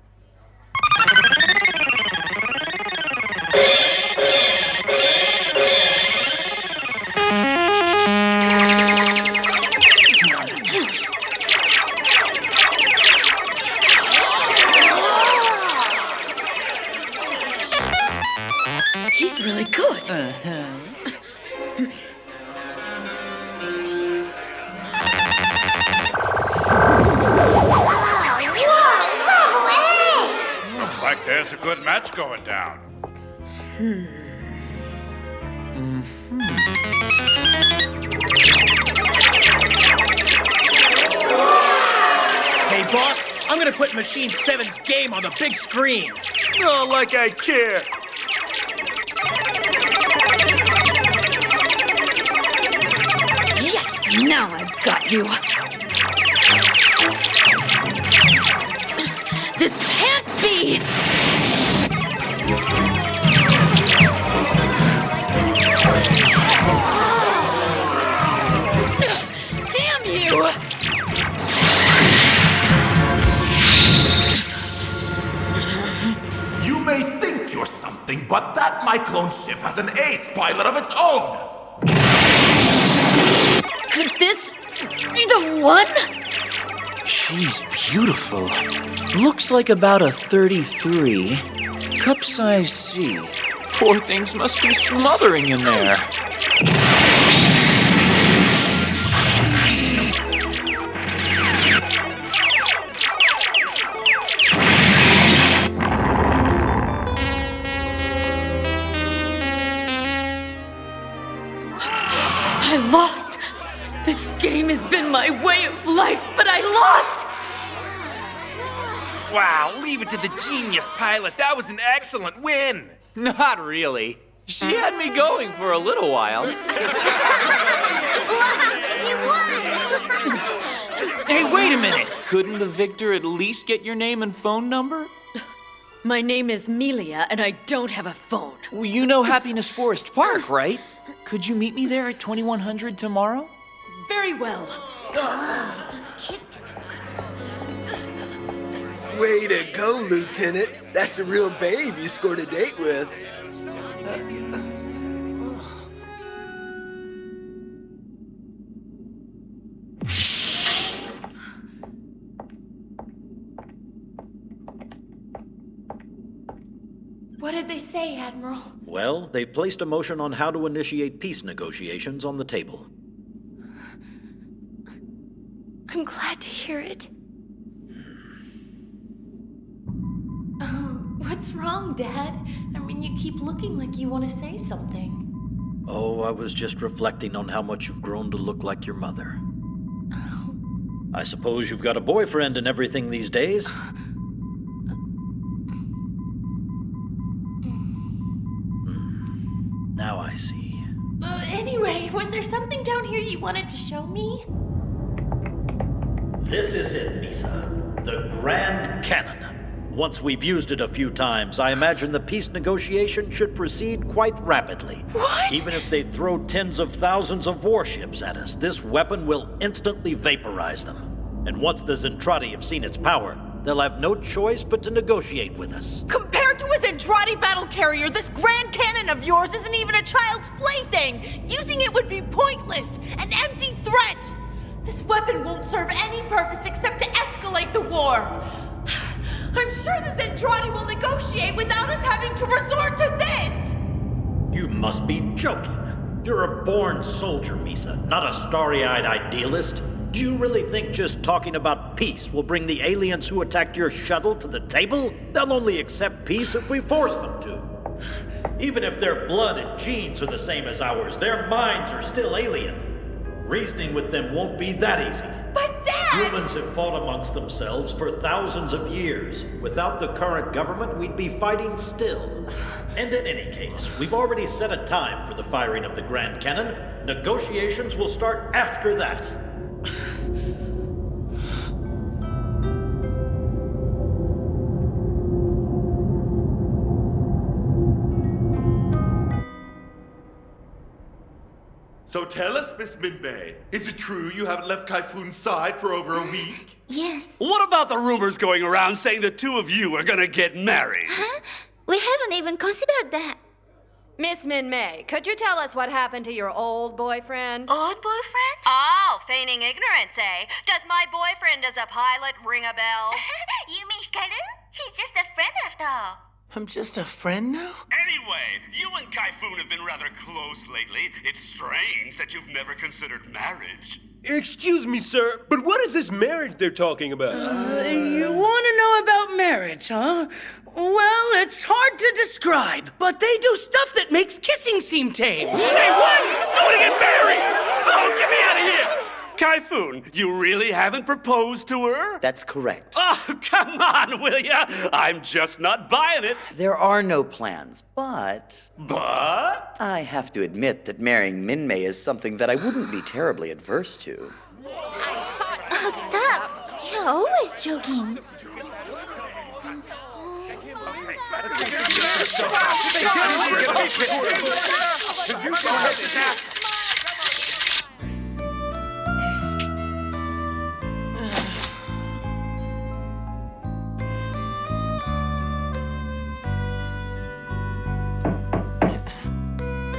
He's really good. Looks like there's a good match going down. Hey, boss, I'm gonna put Machine 7's game on the big screen. Oh, like I care. Now I've got you. This can't be! Damn you! You may think you're something, but that Myclone ship has an ace pilot of its own! Could this be the one? She's beautiful. Looks like about a 33. Cup size C. Poor things must be smothering in there. I lost! This game has been my way of life, but I lost! Wow, leave it to the genius pilot. That was an excellent win. Not really. She had me going for a little while. Hey, wait a minute. Couldn't the victor at least get your name and phone number? My name is Melia, and I don't have a phone. Well, you know Happiness Forest Park, right? Could you meet me there at 2100 tomorrow? Very well. Way to go, Lieutenant. That's a real babe you scored a date with. What did they say, Admiral? Well, they've placed a motion on how to initiate peace negotiations on the table. I'm glad to hear it. What's wrong, Dad? I mean, you keep looking like you want to say something. Oh, I was just reflecting on how much you've grown to look like your mother. Oh. I suppose you've got a boyfriend and everything these days? Now I see. Anyway, was there something down here you wanted to show me? This is it, Misa. The Grand Cannon. Once we've used it a few times, I imagine the peace negotiation should proceed quite rapidly. What? Even if they throw tens of thousands of warships at us, this weapon will instantly vaporize them. And once the Zentradi have seen its power, they'll have no choice but to negotiate with us. Compared to a Zentradi battle carrier, this Grand Cannon of yours isn't even a child's plaything! Using it would be pointless, an empty threat! This weapon won't serve any purpose except to escalate the war! I'm sure the Zentradi will negotiate without us having to resort to this! You must be joking. You're a born soldier, Misa, not a starry-eyed idealist. Do you really think just talking about peace will bring the aliens who attacked your shuttle to the table? They'll only accept peace if we force them to. Even if their blood and genes are the same as ours, their minds are still alien. Reasoning with them won't be that easy. But Dad! Humans have fought amongst themselves for thousands of years. Without the current government, we'd be fighting still. And in any case, we've already set a time for the firing of the Grand Cannon. Negotiations will start after that. So tell us, Miss Minmay, is it true you haven't left Kaifun's side for over a week? Yes. What about the rumors going around saying the two of you are gonna get married? Huh? We haven't even considered that. Miss Min-May, could you tell us what happened to your old boyfriend? Old boyfriend? Oh, feigning ignorance, eh? Does my boyfriend as a pilot ring a bell? You mean Hikaru? He's just a friend after all. I'm just a friend now? Anyway, you and Kaifun have been rather close lately. It's strange that you've never considered marriage. Excuse me, sir, but what is this marriage they're talking about? You want to know about marriage, huh? Well, it's hard to describe, but they do stuff that makes kissing seem tame. Say what? I want to get married! Oh, get me out of here! Kaifun, you really haven't proposed to her? That's correct. Oh, come on, will ya? I'm just not buying it. There are no plans, but... But? I have to admit that marrying Minmay is something that I wouldn't be terribly adverse to. Oh, stop! You're always joking.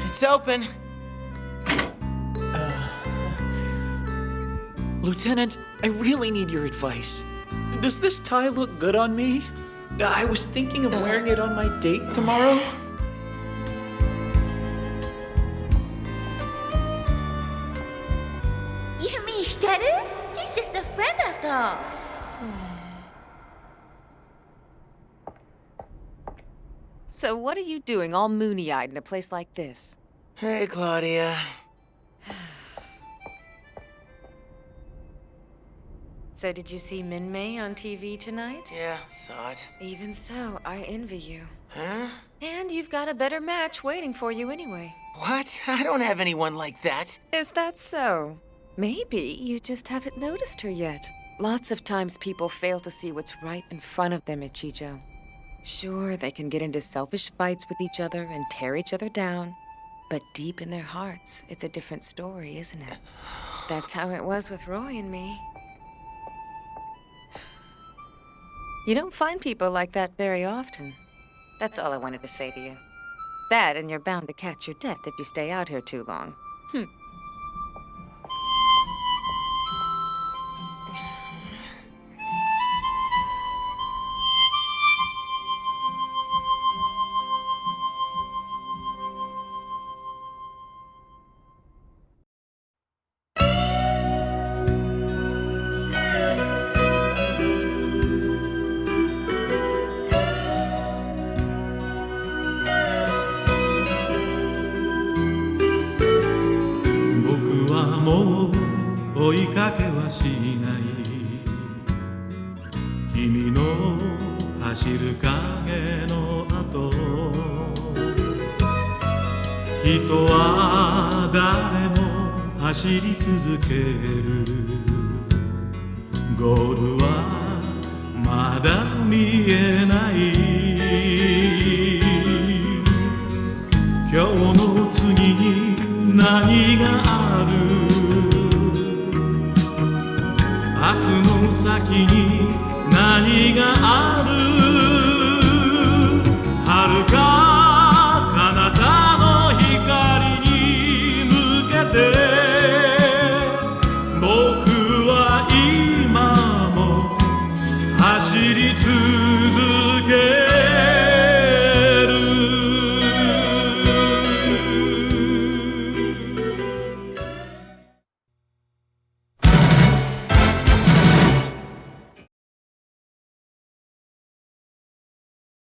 It's open. Lieutenant, I really need your advice. Does this tie look good on me? I was thinking of wearing it on my date tomorrow. You mean Hikaru? He's just a friend after all. So what are you doing all moony-eyed in a place like this? Hey, Claudia. So did you see Minmay on TV tonight? Yeah, saw it. Even so, I envy you. Huh? And you've got a better match waiting for you anyway. What? I don't have anyone like that. Is that so? Maybe you just haven't noticed her yet. Lots of times people fail to see what's right in front of them, Ichijo. Sure, they can get into selfish fights with each other and tear each other down. But deep in their hearts, it's a different story, isn't it? That's how it was with Roy and me. You don't find people like that very often. That's all I wanted to say to you. That, and you're bound to catch your death if you stay out here too long. Asuno saki ni nani ga aru